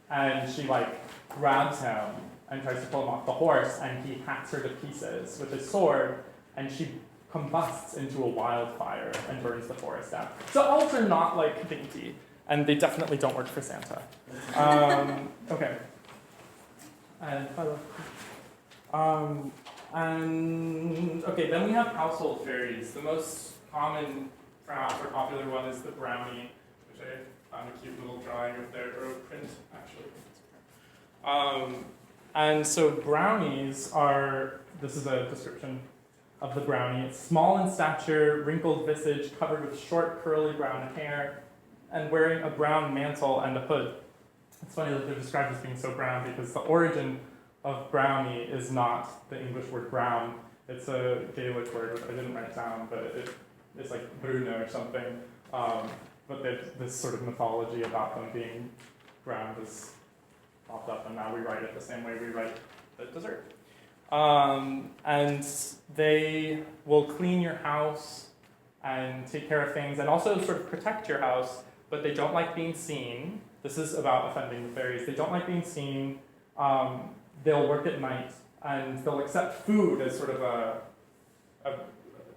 And she like grabs him and tries to pull him off the horse, and he hacks her to pieces with his sword, and she combusts into a wildfire and burns the forest down. So elves are not like dainty, and they definitely don't work for Santa. Okay. And And okay, then we have household fairies. The most common, perhaps, or popular one is the brownie, which I found a cute little drawing of their or print actually. And so brownies are. This is a description of the brownie. It's small in stature, wrinkled visage, covered with short curly brown hair, and wearing a brown mantle and a hood. It's funny that they're described as being so brown because the origin of brownie is not the English word brown. It's a Gaelic word, which I didn't write down, but it's like brune or something. But there's this sort of mythology about them being brown has popped up, and now we write it the same way we write the dessert. And they will clean your house and take care of things and also sort of protect your house, but they don't like being seen. This is about offending the fairies. They don't like being seen. They'll work at night, and they'll accept food as sort of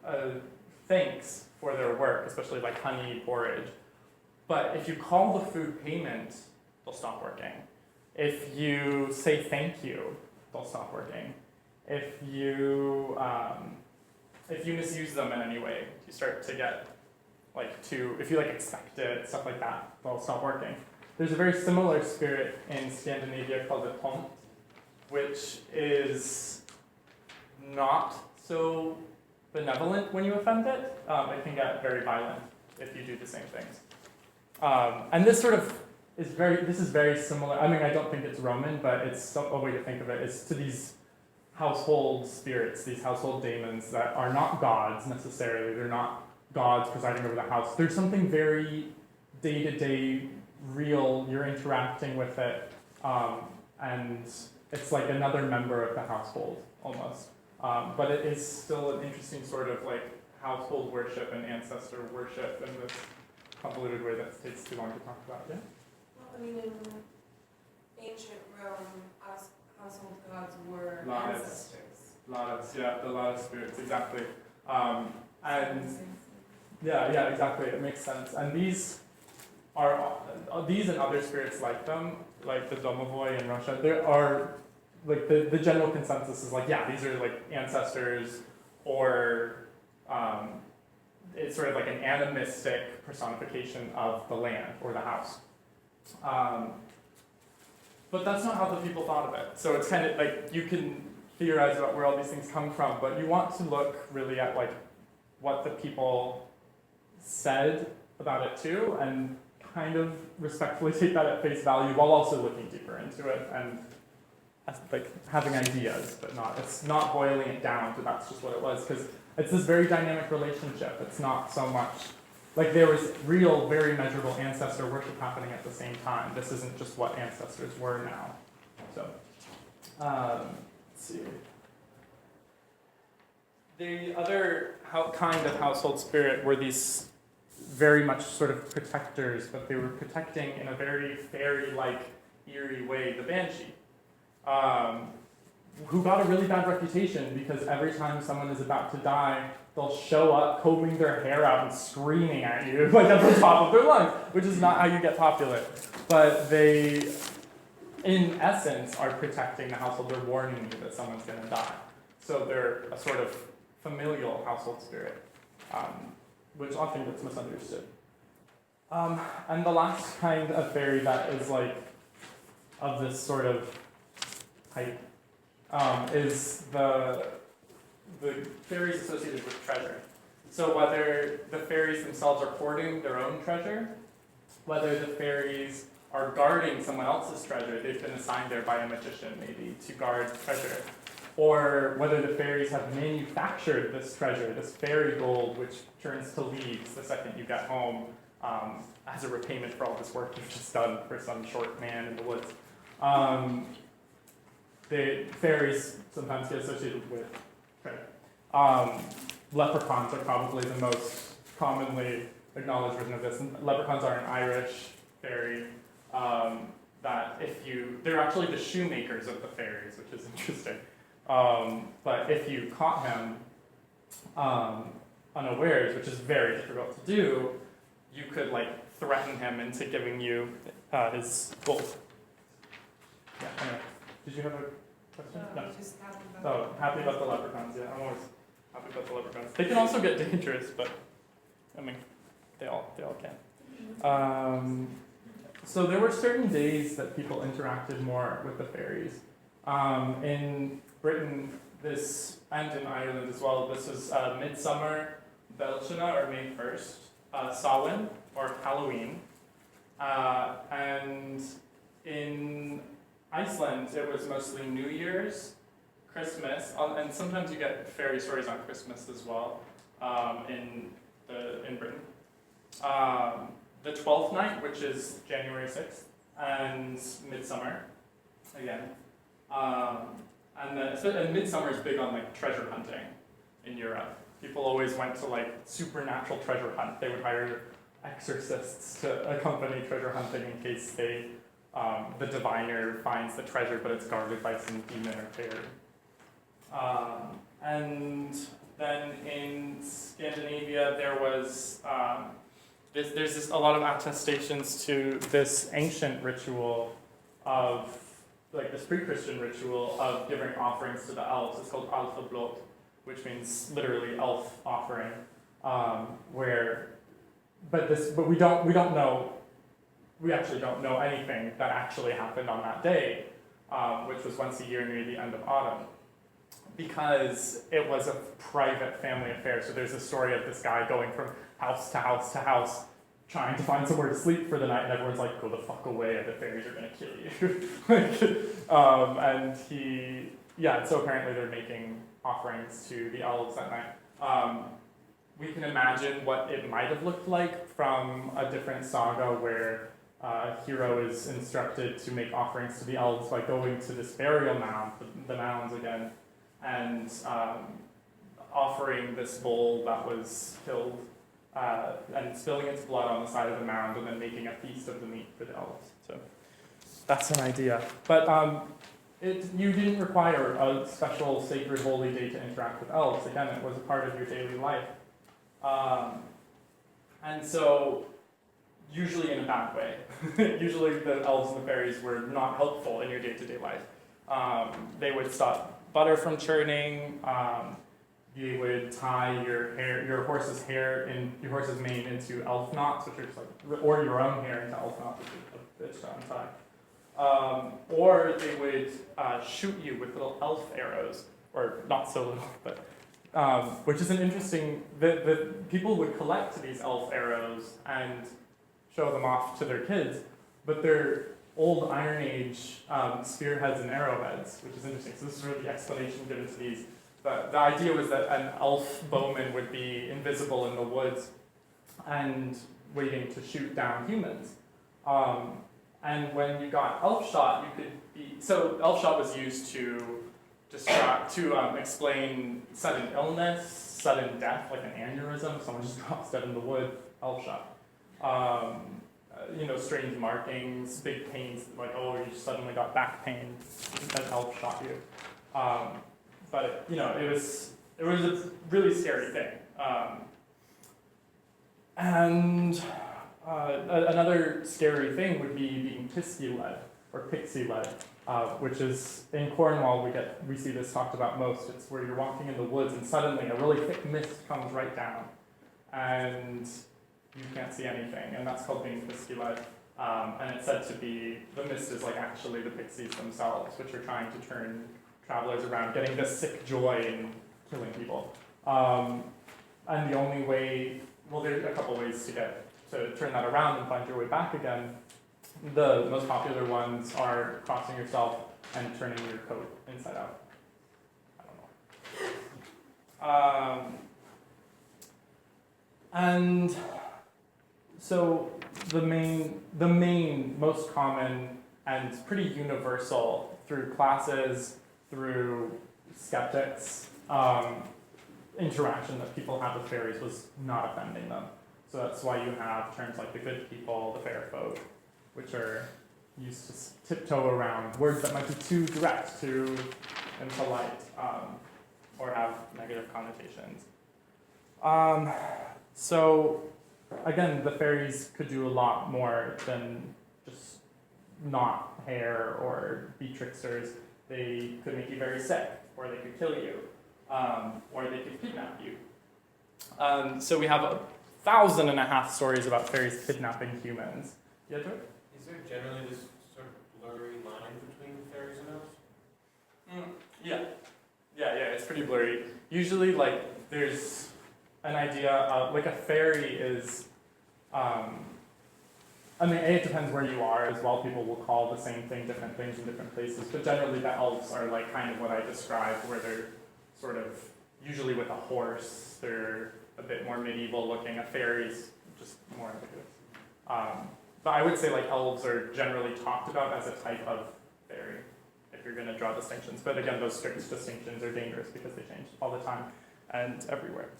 a thanks for their work, especially like honey, porridge. But if you call the food payment, they'll stop working. If you say thank you, they'll stop working. If you misuse them in any way, you start to get if you expect it, stuff like that, they'll stop working. There's a very similar spirit in Scandinavia called the pont, which is not so benevolent when you offend it. It can get very violent if you do the same things. And this sort of is very similar. I mean, I don't think it's Roman, but it's a way to think of it. It's to these household spirits, these household daemons that are not gods necessarily. They're not gods presiding over the house. There's something very day-to-day real. You're interacting with it, and it's like another member of the household almost. But it is still an interesting sort of household worship and ancestor worship in this convoluted way that takes too long to talk about. Yeah. Well, I mean, in ancient Rome, household gods were Lares. ancestors. Lares, yeah, the Lares spirits, exactly. And yeah, exactly. It makes sense. And these and other spirits like them, like the domovoi in Russia, there are the general consensus is these are ancestors, or it's sort of like an animistic personification of the land or the house. But that's not how the people thought of it. So it's kind of you can theorize about where all these things come from, but you want to look really at what the people said about it too, and kind of respectfully take that at face value while also looking deeper into it and having ideas, but it's not boiling it down to that's just what it was, because it's this very dynamic relationship. It's not so much there was real, very measurable ancestor worship happening at the same time. This isn't just what ancestors were now. So, let's see. The other kind of household spirit were these very much sort of protectors, but they were protecting in a very fairy-like, eerie way the banshee, who got a really bad reputation because every time someone is about to die, they'll show up combing their hair out and screaming at you at the top of their lungs, which is not how you get popular. But they, in essence, are protecting the household. They're warning you that someone's going to die. So they're a sort of familial household spirit, which often gets misunderstood. And the last kind of fairy that is of this sort of type is the fairies associated with treasure. So whether the fairies themselves are hoarding their own treasure, whether the fairies are guarding someone else's treasure, they've been assigned there by a magician maybe to guard treasure, or whether the fairies have manufactured this treasure, this fairy gold, which turns to leaves the second you get home, as a repayment for all this work you've just done for some short man in the woods. The fairies sometimes get associated with treasure. Leprechauns are probably the most commonly acknowledged version of this. And leprechauns are an Irish fairy they're actually the shoemakers of the fairies, which is interesting. But if you caught him unawares, which is very difficult to do, you could threaten him into giving you his gold. Yeah. Anyway, did you have a Question? No, No. we just happy about Oh, happy about the leprechauns, yeah. I'm always happy about the leprechauns. They can also get dangerous, but I mean, they all can. So there were certain days that people interacted more with the fairies. In Britain, and in Ireland as well, this was Midsummer, Belchina, or May 1st, Samhain, or Halloween. And in Iceland, it was mostly New Year's, Christmas, and sometimes you get fairy stories on Christmas as well in Britain. The 12th night, which is January 6th, and Midsummer, again. And Midsummer is big on like treasure hunting in Europe. People always went to like supernatural treasure hunt. They would hire exorcists to accompany treasure hunting in case the diviner finds the treasure, but it's guarded by some demon or fairy. And then in Scandinavia, there was there's a lot of attestations to this ancient ritual of, like this pre-Christian ritual of giving offerings to the elves. It's called alfablot, which means literally elf offering. But we actually don't know anything that actually happened on that day, which was once a year near the end of autumn, because it was a private family affair. So there's a story of this guy going from house to house to house, trying to find somewhere to sleep for the night, and everyone's like, "Go the fuck away, or the fairies are gonna kill you." So apparently they're making offerings to the elves that night. We can imagine what it might have looked like from a different saga where a hero is instructed to make offerings to the elves by going to this burial mound, the Mounds again, and offering this bull that was killed and spilling its blood on the side of the mound, and then making a feast of the meat for the elves. So that's an idea. But you didn't require a special sacred holy day to interact with elves. Again, it was a part of your daily life. And so, usually in a bad way. Usually the elves and the fairies were not helpful in your day-to-day life. They would stop butter from churning. You would tie your horse's mane into elf knots, which are just like, or your own hair into elf knots, which is a bitch to untie. Or they would shoot you with little elf arrows, or not so little, but which is an interesting. The people would collect these elf arrows and show them off to their kids, but they're old Iron Age spearheads and arrowheads, which is interesting. So this is really the explanation given to these. But the idea was that an elf bowman would be invisible in the woods and waiting to shoot down humans. And when you got elf shot, you could be. So elf shot was used to explain sudden illness, sudden death, like an aneurysm. Someone just drops dead in the wood. Elf shot. Strange markings, big pains, like, oh, you suddenly got back pain, that elf shot you. But it was a really scary thing. Another scary thing would be being pixie-led, or pixie-led, which is, in Cornwall, we see this talked about most. It's where you're walking in the woods and suddenly a really thick mist comes right down, and you can't see anything, and that's called being pixie-led. And it's said to be, the mist is like actually the pixies themselves, which are trying to turn travelers around, getting this sick joy in killing people. And the only way, there's a couple ways to turn that around and find your way back again. The most popular ones are crossing yourself and turning your coat inside out. I don't know. And so the main, most common and pretty universal through classes, through skeptics, interaction that people have with fairies was not offending them. So that's why you have terms like the good people, the fair folk, which are used to tiptoe around words that might be too direct, too impolite, or have negative connotations. So again, the fairies could do a lot more than just knot hair or be tricksters. They could make you very sick, or they could kill you, or they could kidnap you. So we have 1,500 stories about fairies kidnapping humans. Yeah, George? Is there generally this sort of blurry line between fairies and elves? Yeah, it's pretty blurry. Usually, like, there's an idea of, like, a fairy is, I mean, it depends where you are as well. People will call the same thing different things in different places, but generally the elves are, like, kind of what I described, where they're sort of, usually with a horse, they're a bit more medieval looking. A fairy's just more ambiguous. But I would say, like, elves are generally talked about as a type of fairy, if you're going to draw distinctions. But again, those strict distinctions are dangerous because they change all the time and everywhere.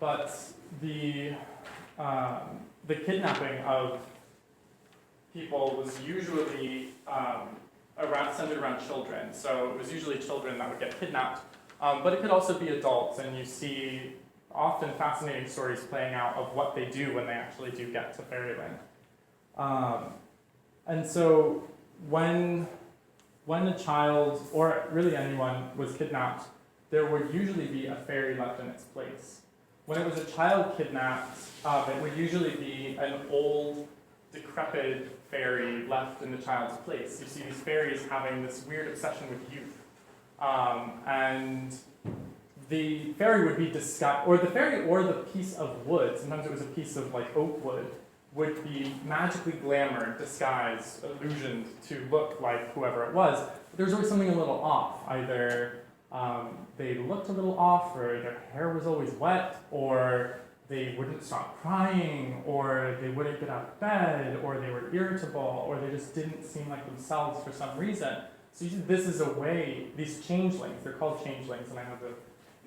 But the kidnapping of people was usually centered around children. So it was usually children that would get kidnapped. But it could also be adults, and you see often fascinating stories playing out of what they do when they actually do get to fairyland. And so when a child, or really anyone, was kidnapped, there would usually be a fairy left in its place. When it was a child kidnapped, it would usually be an old, decrepit fairy left in the child's place. You see these fairies having this weird obsession with youth. And the fairy would be disguised, or the fairy or the piece of wood, sometimes it was a piece of like oak wood, would be magically glamored, disguised, illusioned to look like whoever it was. But there was always something a little off. Either they looked a little off, or their hair was always wet, or they wouldn't stop crying, or they wouldn't get out of bed, or they were irritable, or they just didn't seem like themselves for some reason. So this is a way, these changelings, they're called changelings, and I have a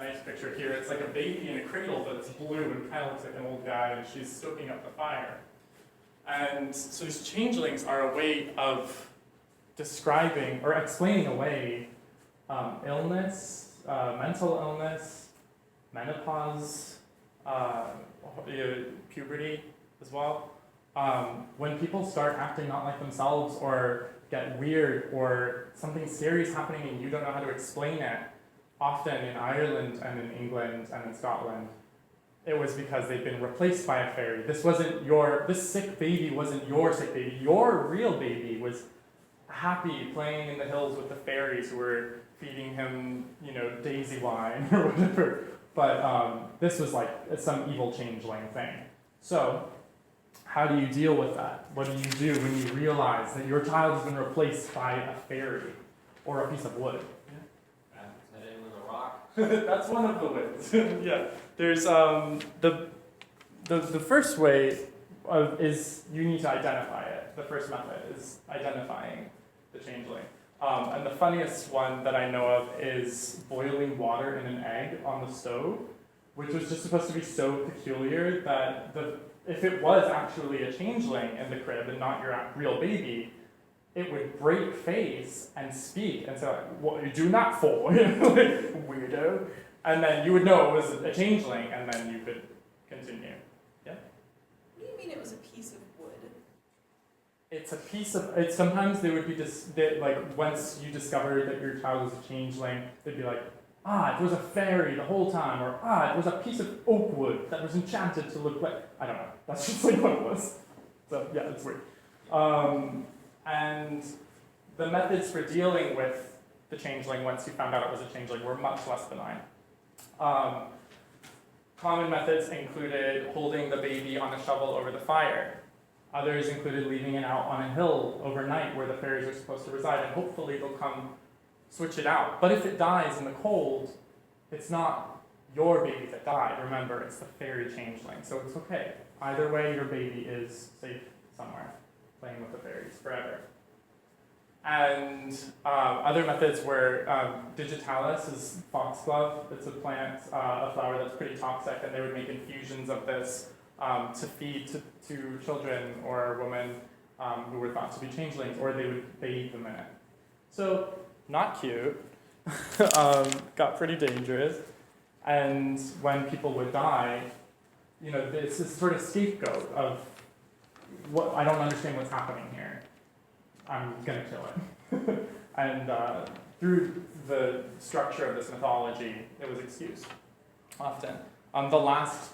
nice picture here. It's like a baby in a cradle that's blue and kind of looks like an old guy, and she's stoking up the fire. And so these changelings are a way of describing or explaining away illness, mental illness, menopause, puberty as well. When people start acting not like themselves or get weird or something scary is happening and you don't know how to explain it, often in Ireland and in England and in Scotland, it was because they'd been replaced by a fairy. This sick baby wasn't your sick baby. Your real baby was happy playing in the hills with the fairies who were feeding him, daisy wine or whatever. But this was like some evil changeling thing. So how do you deal with that? What do you do when you realize that your child has been replaced by a fairy or a piece of wood? Hit him with a rock. That's one of the ways. Yeah. There's the first way is you need to identify it. The first method is identifying the changeling. And the funniest one that I know of is boiling water in an egg on the stove, which was just supposed to be so peculiar that if it was actually a changeling in the crib and not your real baby, it would break face and speak and say, like, "What you do not for?" Like, weirdo. And then you would know it was a changeling, and then you could continue. Yeah? What do you mean it was a piece of wood? It's a piece of, sometimes they would be like, once you discovered that your child was a changeling, they'd be like, it was a fairy the whole time, or it was a piece of oak wood that was enchanted to look like, I don't know, that's just like what it was. So yeah, it's weird. And the methods for dealing with the changeling once you found out it was a changeling were much less benign. Common methods included holding the baby on a shovel over the fire. Others included leaving it out on a hill overnight where the fairies are supposed to reside, and hopefully they'll come switch it out. But if it dies in the cold, it's not your baby that died. Remember, it's the fairy changeling, so it's okay. Either way, your baby is safe somewhere, playing with the fairies forever. And other methods were digitalis is foxglove. It's a plant, a flower that's pretty toxic, and they would make infusions of this to feed to children or women who were thought to be changelings, or they would bathe them in it. So, not cute. Got pretty dangerous. And when people would die, it's this sort of scapegoat of, I don't understand what's happening here. I'm gonna kill it. And through the structure of this mythology, it was excused often. The last,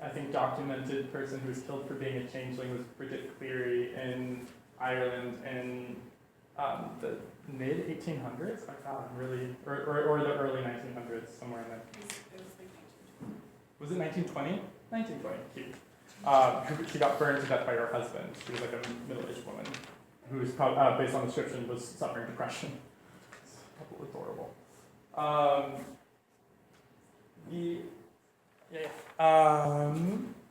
I think, documented person who was killed for being a changeling was Bridget Cleary in Ireland in the mid 1800s. Like that, really, or the early 1900s, somewhere in there. It was like 1920. Was it 1920? 1920. Cute. She got burned to death by her husband. She was like a middle-aged woman who was based on the description, was suffering depression. It was horrible.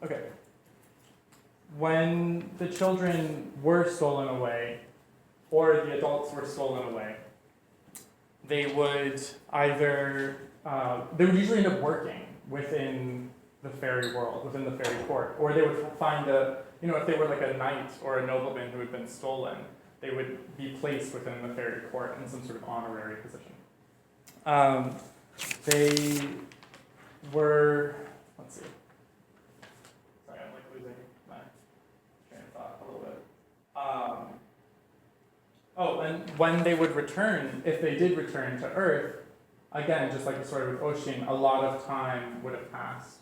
Okay. When the children were stolen away, or the adults were stolen away, they would either, they would usually end up working within the fairy world, within the fairy court, or they would find if they were like a knight or a nobleman who had been stolen, they would be placed within the fairy court in some sort of honorary position. They were, let's see. Sorry, I'm like losing my train of thought a little bit. And when they would return, if they did return to Earth, again, just like the story with Oisin, a lot of time would have passed.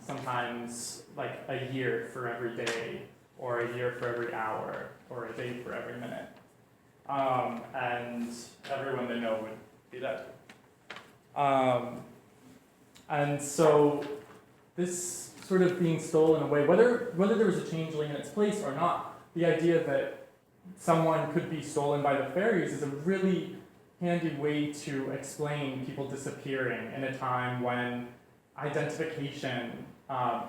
Sometimes like a year for every day, or a year for every hour, or a day for every minute. And everyone they know would be dead. And so this sort of being stolen away, whether there was a changeling in its place or not, the idea that someone could be stolen by the fairies is a really handy way to explain people disappearing in a time when identification,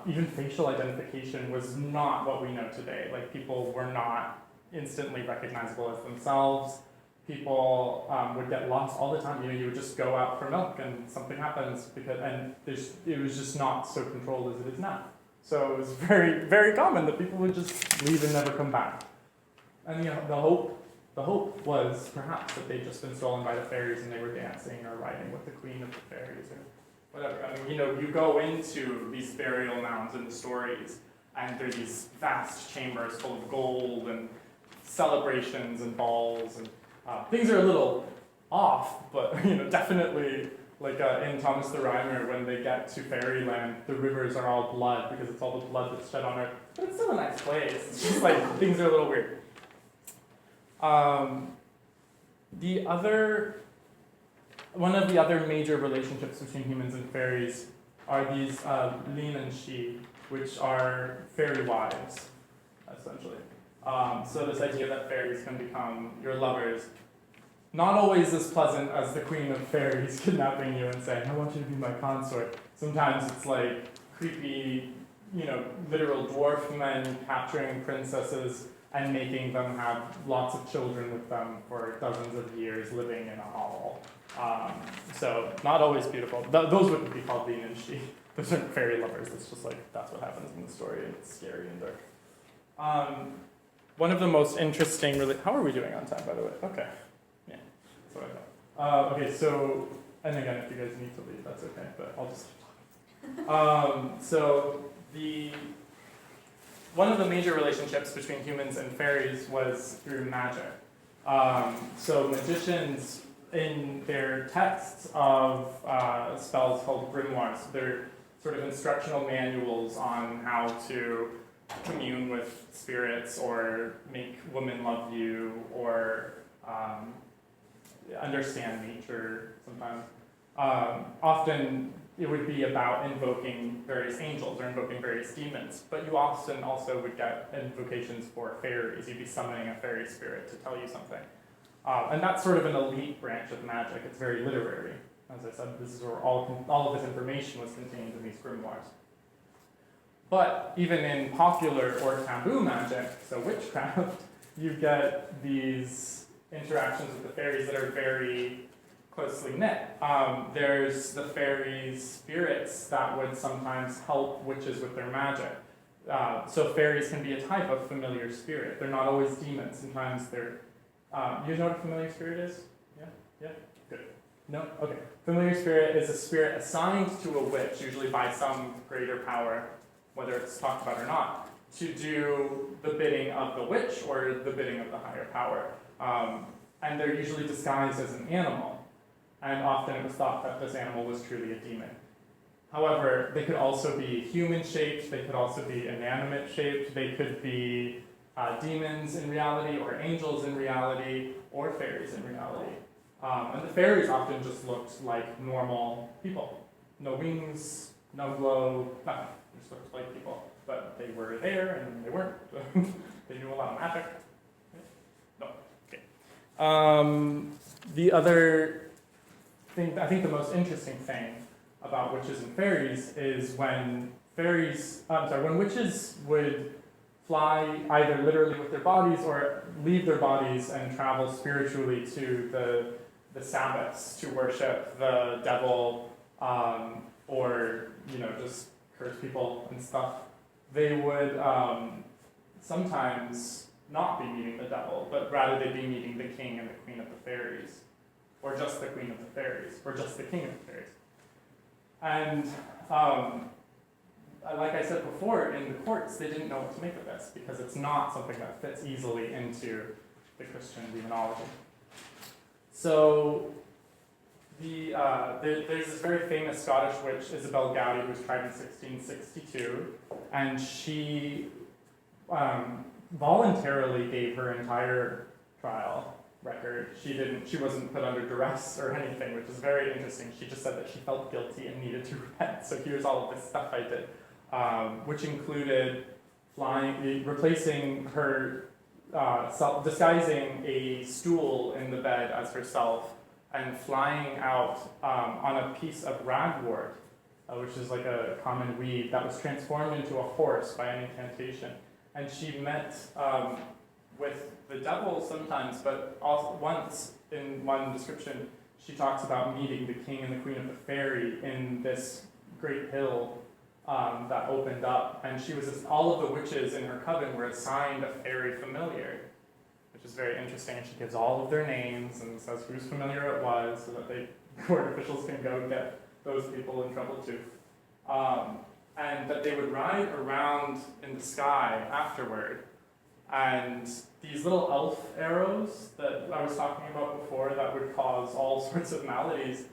even facial identification, was not what we know today. Like, people were not instantly recognizable as themselves. People would get lost all the time. You would just go out for milk and something happens, it was just not so controlled as it is now. So it was very, very common that people would just leave and never come back. And the hope was perhaps that they'd just been stolen by the fairies and they were dancing or riding with the queen of the fairies or whatever. I mean, you go into these burial mounds in the stories, and there's these vast chambers full of gold and celebrations and balls, and things are a little off, but definitely, like in Thomas the Rhymer, when they get to fairyland, the rivers are all blood because it's all the blood that's shed on Earth. But it's still a nice place. It's just like things are a little weird. One of the other major relationships between humans and fairies are these Lin and Shi, which are fairy wives, essentially. So this idea that fairies can become your lovers, not always as pleasant as the queen of fairies kidnapping you and saying, I want you to be my consort. Sometimes it's like creepy, literal dwarf men capturing princesses and making them have lots of children with them for dozens of years living in a hovel. So not always beautiful. Those wouldn't be called Lin and Shi. Those aren't fairy lovers. It's just like, that's what happens in the story, and it's scary and dark. One of the most interesting, how are we doing on time, by the way? Okay. Yeah, that's what I thought. Okay, so, and again, if you guys need to leave, that's okay, but I'll just keep talking. One of the major relationships between humans and fairies was through magic. So magicians, in their texts of spells called grimoires, they're sort of instructional manuals on how to commune with spirits or make women love you or understand nature sometimes. Often it would be about invoking various angels or invoking various demons, but you often also would get invocations for fairies. You'd be summoning a fairy spirit to tell you something. And that's sort of an elite branch of magic. It's very literary. As I said, this is where all of this information was contained in these grimoires. But even in popular or taboo magic, so witchcraft, you get these interactions with the fairies that are very closely knit. There's the fairy spirits that would sometimes help witches with their magic. So fairies can be a type of familiar spirit. They're not always demons. Sometimes they're... you know what a familiar spirit is? Yeah? Good. No? Okay. Familiar spirit is a spirit assigned to a witch, usually by some greater power, whether it's talked about or not, to do the bidding of the witch or the bidding of the higher power. And they're usually disguised as an animal, and often it was thought that this animal was truly a demon. However, they could also be human-shaped, they could also be inanimate-shaped, they could be demons in reality, or angels in reality, or fairies in reality. And the fairies often just looked like normal people. No wings, no glow, nothing. They just looked like people. But they were there, and they weren't. They knew a lot of magic. No. Okay. The other thing, I think the most interesting thing about witches and fairies is when witches would fly either literally with their bodies or leave their bodies and travel spiritually to the Sabbaths to worship the devil, or just curse people and stuff. They would sometimes not be meeting the devil, but rather they'd be meeting the king and the queen of the fairies, or just the queen of the fairies, or just the king of the fairies. And like I said before, in the courts, they didn't know what to make of this because it's not something that fits easily into the Christian demonology. So there's this very famous Scottish witch, Isabel Gowdy, who was tried in 1662, and she voluntarily gave her entire trial record. She wasn't put under duress or anything, which is very interesting. She just said that she felt guilty and needed to repent. So here's all of this stuff I did, which included replacing her, disguising a stool in the bed as herself, and flying out on a piece of ragwort, which is like a common weed that was transformed into a horse by an incantation. And she met with the devil sometimes, but also once in one description, she talks about meeting the king and the queen of the fairy in this great hill that opened up, and all of the witches in her coven were assigned a fairy familiar, which is very interesting. She gives all of their names and says whose familiar it was, so that court officials can go get those people in trouble too. And that they would ride around in the sky afterward, and these little elf arrows that I was talking about before that would cause all sorts of maladies,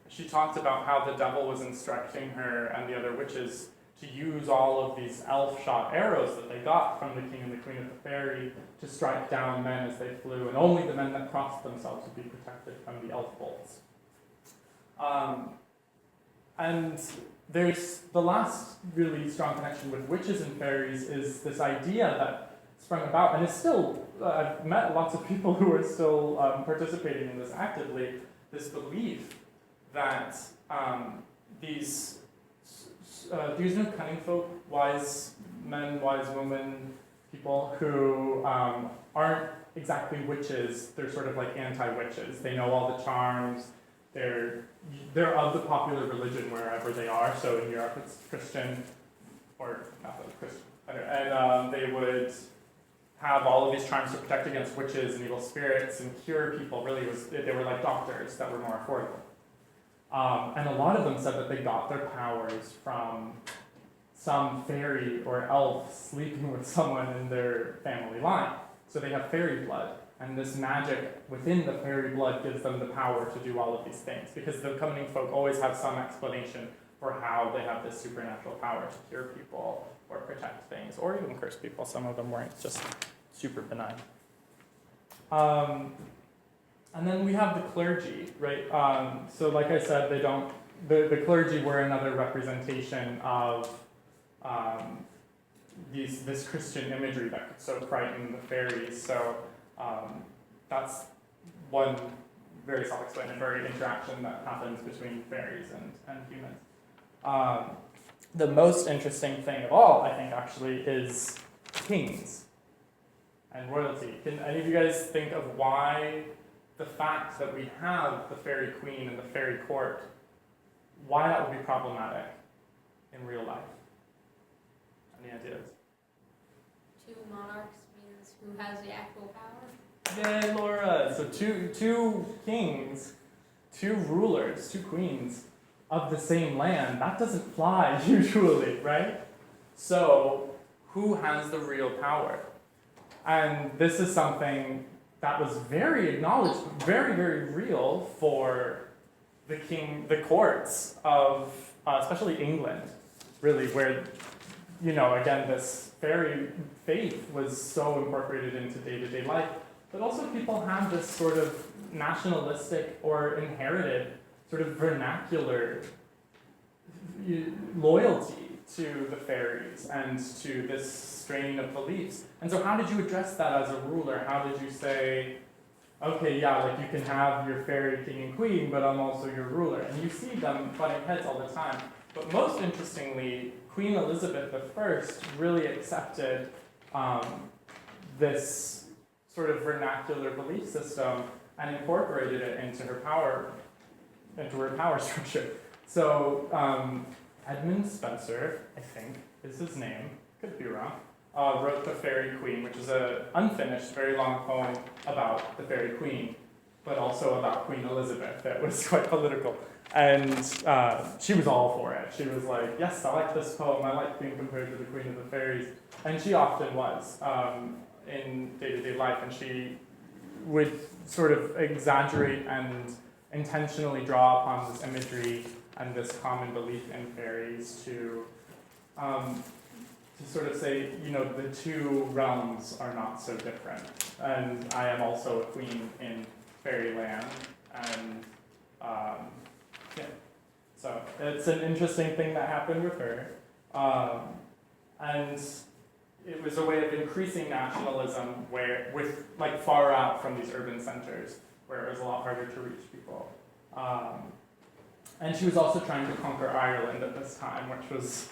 she talked about how the devil was instructing her and the other witches to use all of these elf-shot arrows that they got from the king and the queen of the fairy to strike down men as they flew, and only the men that crossed themselves would be protected from the elf bolts. And there's the last really strong connection with witches and fairies is this idea that sprung about, and it's still, I've met lots of people who are still participating in this actively, this belief that these new cunning folk, wise men, wise women, people who aren't exactly witches, they're sort of like anti-witches. They know all the charms. They're of the popular religion wherever they are. So in Europe it's Christian, or Catholic Christian, and they would have all of these charms to protect against witches and evil spirits and cure people. Really, they were like doctors that were more affordable. And a lot of them said that they got their powers from some fairy or elf sleeping with someone in their family line. So they have fairy blood, and this magic within the fairy blood gives them the power to do all of these things, because the cunning folk always have some explanation for how they have this supernatural power to cure people or protect things, or even curse people. Some of them weren't just super benign. And then we have the clergy, right? So like I said, the clergy were another representation of this Christian imagery that could so frighten the fairies. So that's one very self-explanatory interaction that happens between fairies and humans. The most interesting thing of all, I think, actually, is kings and royalty. Can any of you guys think of why the fact that we have the fairy queen and the fairy court, why that would be problematic in real life? Any ideas? Two monarchs means who has the actual power. Yay, Laura! So two kings, two rulers, two queens of the same land, that doesn't fly usually, right? So who has the real power? And this is something that was very acknowledged, very, very real for the courts of, especially England, really, where, again, this fairy faith was so incorporated into day-to-day life, but also people had this sort of nationalistic or inherited sort of vernacular loyalty to the fairies and to this strain of beliefs. And so how did you address that as a ruler? How did you say, okay, yeah, like you can have your fairy king and queen, but I'm also your ruler? And you see them butting heads all the time. But most interestingly, Queen Elizabeth I really accepted this sort of vernacular belief system and incorporated it into her power structure. So Edmund Spenser, I think, is his name, could be wrong, wrote The Fairy Queen, which is an unfinished, very long poem about the Fairy Queen, but also about Queen Elizabeth. That was quite political. And she was all for it. She was like, yes, I like this poem. I like being compared to the Queen of the Fairies. And she often was in day-to-day life. And she would sort of exaggerate and intentionally draw upon this imagery and this common belief in fairies to sort of say, the two realms are not so different. And I am also a queen in fairyland. And yeah, so it's an interesting thing that happened with her. And it was a way of increasing nationalism far out from these urban centers, where it was a lot harder to reach people. And she was also trying to conquer Ireland at this time, which was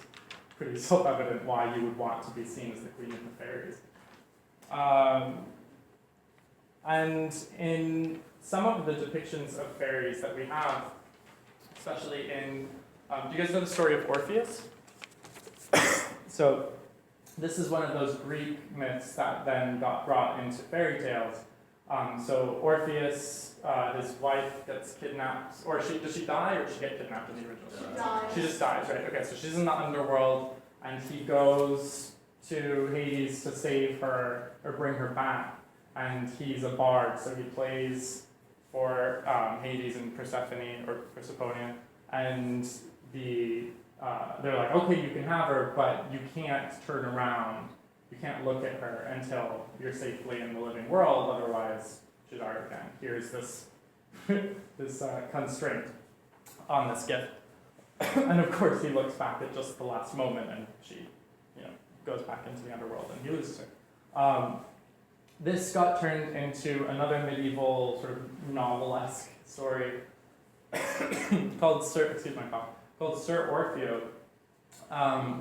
pretty self-evident why you would want to be seen as the Queen of the Fairies. And in some of the depictions of fairies that we have, especially in, do you guys know the story of Orpheus? So this is one of those Greek myths that then got brought into fairy tales. So Orpheus, his wife gets kidnapped, or does she die, or does she get kidnapped in the original story? She dies. She just dies, right? Okay, so she's in the underworld, and he goes to Hades to save her, or bring her back, and he's a bard, so he plays for Hades and Persephone, or Persephone, and they're like, okay, you can have her, but you can't turn around. You can't look at her until you're safely in the living world, otherwise she's our again. Here's this constraint on this gift. And of course he looks back at just the last moment and she goes back into the underworld and he loses her. This got turned into another medieval sort of novel-esque story called Sir Orfeo,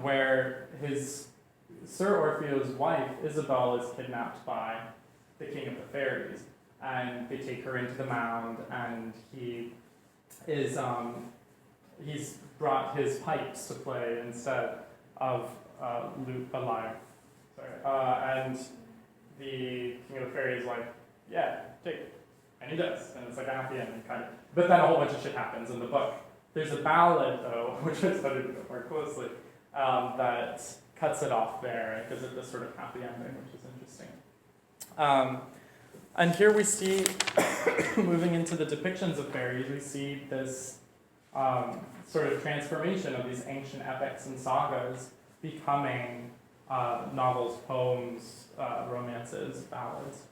where Sir Orfeo's wife, Isabel, is kidnapped by the King of the Fairies, and they take her into the Mound, and he's brought his pipes to play instead of a lyre. And the King of the Fairies is like, yeah, take it. And he does, and it's like a happy ending, kind of. But then a whole bunch of shit happens in the book. There's a ballad, though, which I studied a bit more closely, that cuts it off there, because it's this sort of happy ending, which is interesting. And here we see, moving into the depictions of fairies, we see this sort of transformation of these ancient epics and sagas becoming novels, poems, romances, ballads.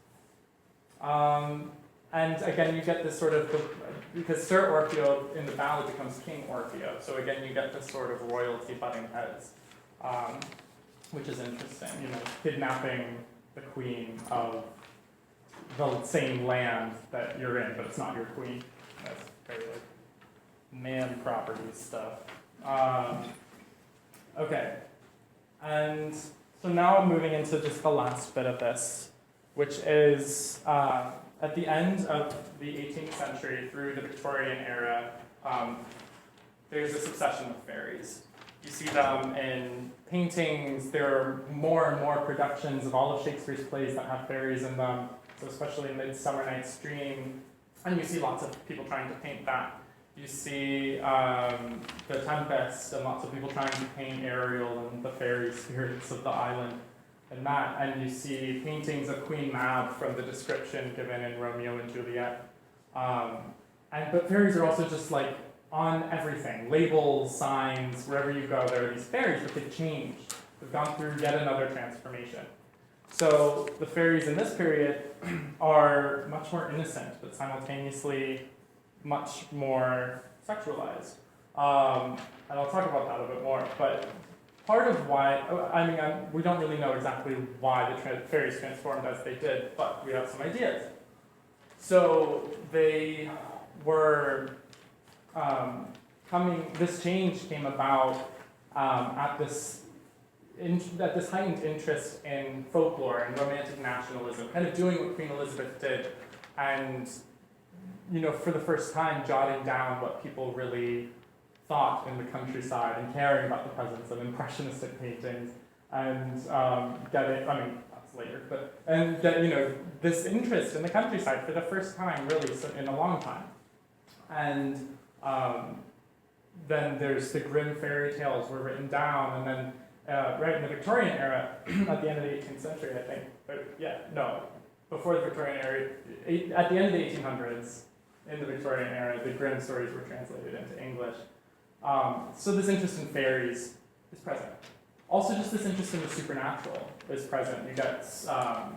And again, you get this sort of, because Sir Orfeo in the ballad becomes King Orfeo, so again, you get this sort of royalty butting heads, which is interesting, kidnapping the queen of the same land that you're in, but it's not your queen. That's very like man property stuff. Okay, and so now I'm moving into just the last bit of this, which is at the end of the 18th century through the Victorian era, there's this obsession with fairies. You see them in paintings. There are more and more productions of all of Shakespeare's plays that have fairies in them, so especially Midsummer Night's Dream, and you see lots of people trying to paint that. You see the Tempest and lots of people trying to paint Ariel and the fairy spirits of the island and that. And you see paintings of Queen Mab from the description given in Romeo and Juliet. But fairies are also just like on everything. Labels, signs, wherever you go, there are these fairies, but they've changed. They've gone through yet another transformation. So the fairies in this period are much more innocent, but simultaneously much more sexualized. And I'll talk about that a bit more. But part of why, we don't really know exactly why the fairies transformed as they did, but we have some ideas. So they were this change came about at this heightened interest in folklore and romantic nationalism, kind of doing what Queen Elizabeth did, and for the first time jotting down what people really thought in the countryside and caring about the presence of impressionistic paintings, and that's later, this interest in the countryside for the first time, really, in a long time. And then there's the grim fairy tales were written down, and then right in the Victorian era, at the end of the 18th century, I think, before the Victorian era, at the end of the 1800s, in the Victorian era, the Grimm stories were translated into English. So this interest in fairies is present. Also, just this interest in the supernatural is present. You get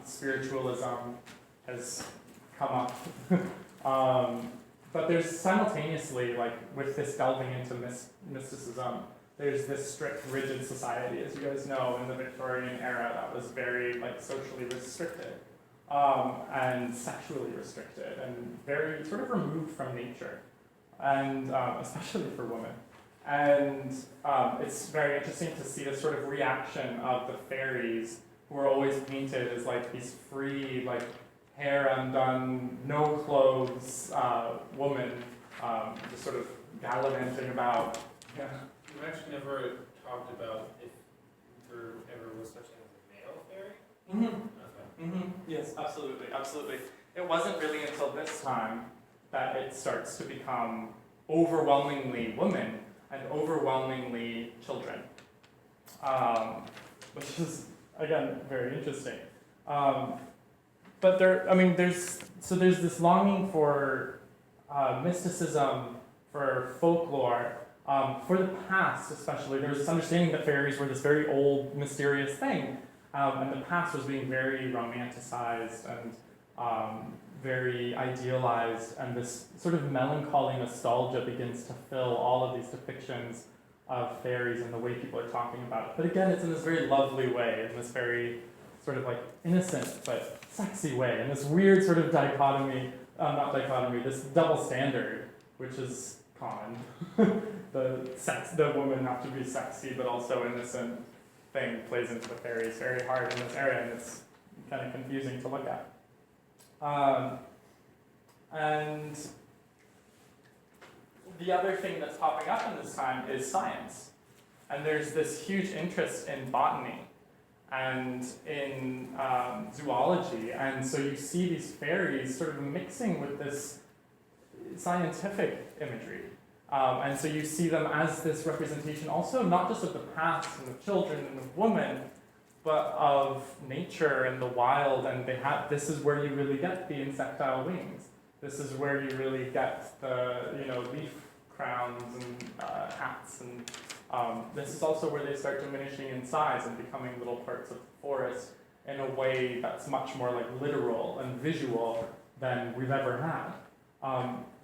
spiritualism has come up. But there's simultaneously, with this delving into mysticism, there's this strict, rigid society, as you guys know, in the Victorian era that was very socially restricted and sexually restricted and very sort of removed from nature, and especially for women. And it's very interesting to see this sort of reaction of the fairies, who are always painted as these free, hair undone, no clothes woman, just sort of gallivanting about. Yeah. You've actually never talked about if there ever was such thing as a male fairy? Mm-hmm. Okay. Mm-hmm. Yes, absolutely, absolutely. It wasn't really until this time that it starts to become overwhelmingly women and overwhelmingly children, which is, again, very interesting. But there's this longing for mysticism, for folklore, for the past especially. There was this understanding that fairies were this very old, mysterious thing, and the past was being very romanticized and very idealized, and this sort of melancholy nostalgia begins to fill all of these depictions of fairies and the way people are talking about it. But again, it's in this very lovely way, in this very sort of innocent but sexy way, and this weird sort of this double standard, which is common. The woman have to be sexy but also innocent thing plays into the fairies very hard in this area, and it's kind of confusing to look at. And the other thing that's popping up in this time is science. And there's this huge interest in botany and in zoology. And so you see these fairies sort of mixing with this scientific imagery. And so you see them as this representation also not just of the past and the children and the woman, but of nature and the wild. And this is where you really get the insectile wings. This is where you really get the leaf crowns and hats, and this is also where they start diminishing in size and becoming little parts of the forest in a way that's much more literal and visual than we've ever had.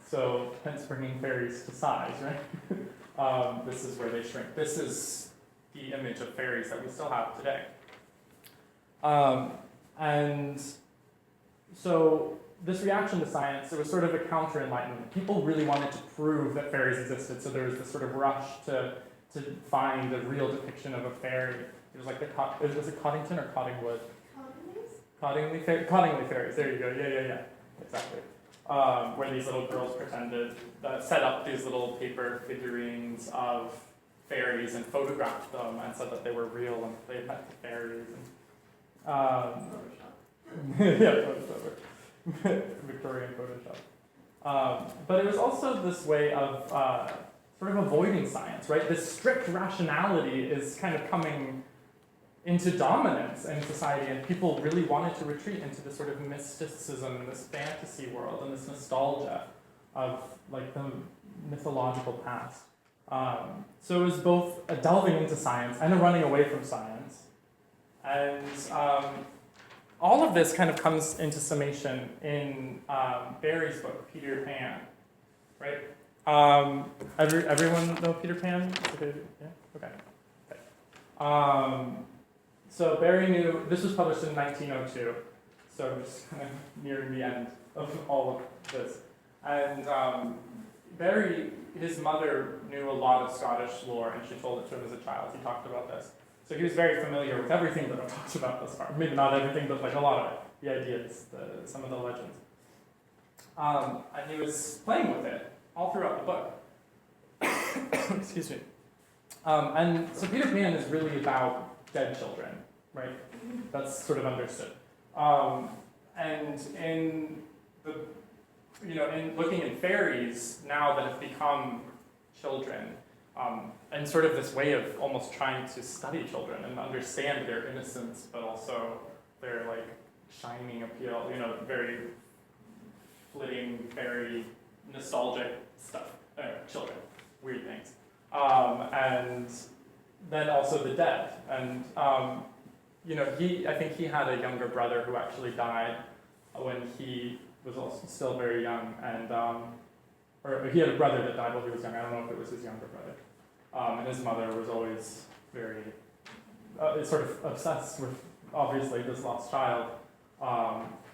So hence bringing fairies to size, right? This is where they shrink. This is the image of fairies that we still have today. And so this reaction to science, it was sort of a counter-enlightenment. People really wanted to prove that fairies existed, so there was this sort of rush to find a real depiction of a fairy. It was was it Coddington or Cottingwood? Cottingley fairies, there you go, yeah, exactly. Where these little girls pretended, set up these little paper figurines of fairies and photographed them and said that they were real and they met the fairies. And, yeah, Photoshop. Victorian Photoshop. But it was also this way of sort of avoiding science, right? This strict rationality is kind of coming into dominance in society, and people really wanted to retreat into this sort of mysticism and this fantasy world and this nostalgia of like the mythological past. So it was both a delving into science and a running away from science. And all of this kind of comes into summation in Barry's book, Peter Pan, right? Everyone know Peter Pan? Yeah? Okay. So Barry knew, this was published in 1902, so just kind of nearing the end of all of this. And Barry, his mother knew a lot of Scottish lore, and she told it to him as a child. He talked about this. So he was very familiar with everything that I've talked about thus far. Maybe not everything, but like a lot of it. The ideas, some of the legends. And he was playing with it all throughout the book. Excuse me. And so Peter Pan is really about dead children, right? That's sort of understood. And in the, in looking at fairies now that have become children, and sort of this way of almost trying to study children and understand their innocence, but also their like shining appeal, very flitting, very nostalgic stuff. Children, weird things. And then also the dead. And, I think he had a younger brother who actually died when he was also still very young. And, or he had a brother that died while he was young. I don't know if it was his younger brother. And his mother was always very, sort of obsessed with, obviously, this lost child,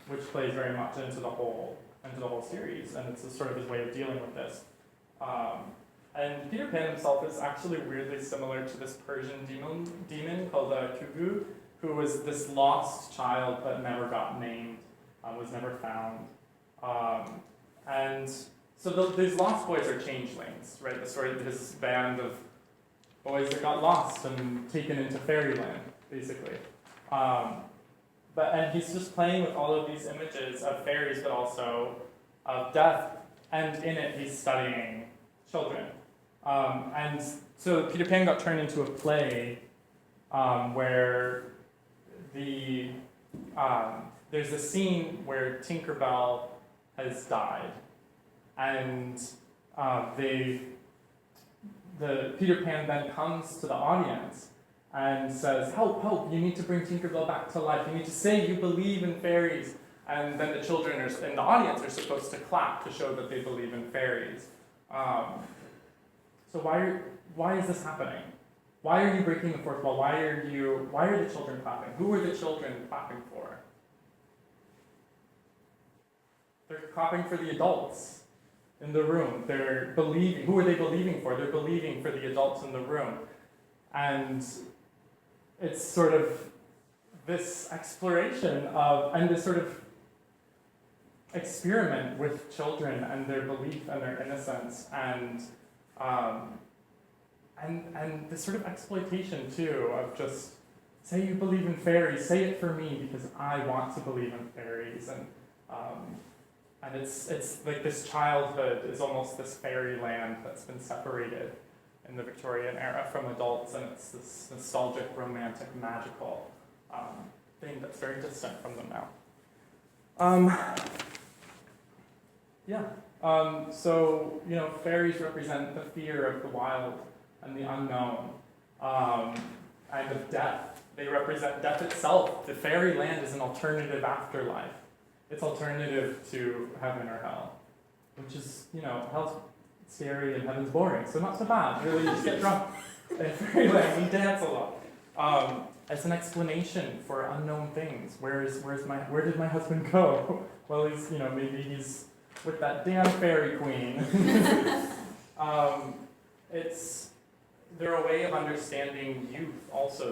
which plays very much into the whole series. And it's a sort of his way of dealing with this. And Peter Pan himself is actually weirdly similar to this Persian demon called Kugu, who was this lost child but never got named, was never found. And so these lost boys are changelings, right? The story of his band of boys that got lost and taken into fairyland, basically. And he's just playing with all of these images of fairies, but also of death, and in it he's studying children. And so Peter Pan got turned into a play where there's a scene where Tinkerbell has died, and Peter Pan then comes to the audience and says, "Help, help, you need to bring Tinkerbell back to life. You need to say you believe in fairies." And then the children in the audience are supposed to clap to show that they believe in fairies. So why is this happening? Why are you breaking the fourth wall? Why are the children clapping? Who are the children clapping for? They're clapping for the adults in the room. They're believing. Who are they believing for? They're believing for the adults in the room. And it's sort of this exploration of, and this sort of experiment with children and their belief and their innocence, and this sort of exploitation too of just say you believe in fairies, say it for me because I want to believe in fairies, and it's like this childhood is almost this fairyland that's been separated in the Victorian era from adults, and it's this nostalgic, romantic, magical thing that's very distant from them now. So, fairies represent the fear of the wild and the unknown, and of death. They represent death itself. The fairyland is an alternative afterlife. It's alternative to heaven or hell, which is, hell's scary and heaven's boring, so not so bad. Really, you just get drunk in fairyland, you dance a lot. It's an explanation for unknown things. Where did my husband go? Well, he's, maybe he's with that damn fairy queen. They're a way of understanding youth also,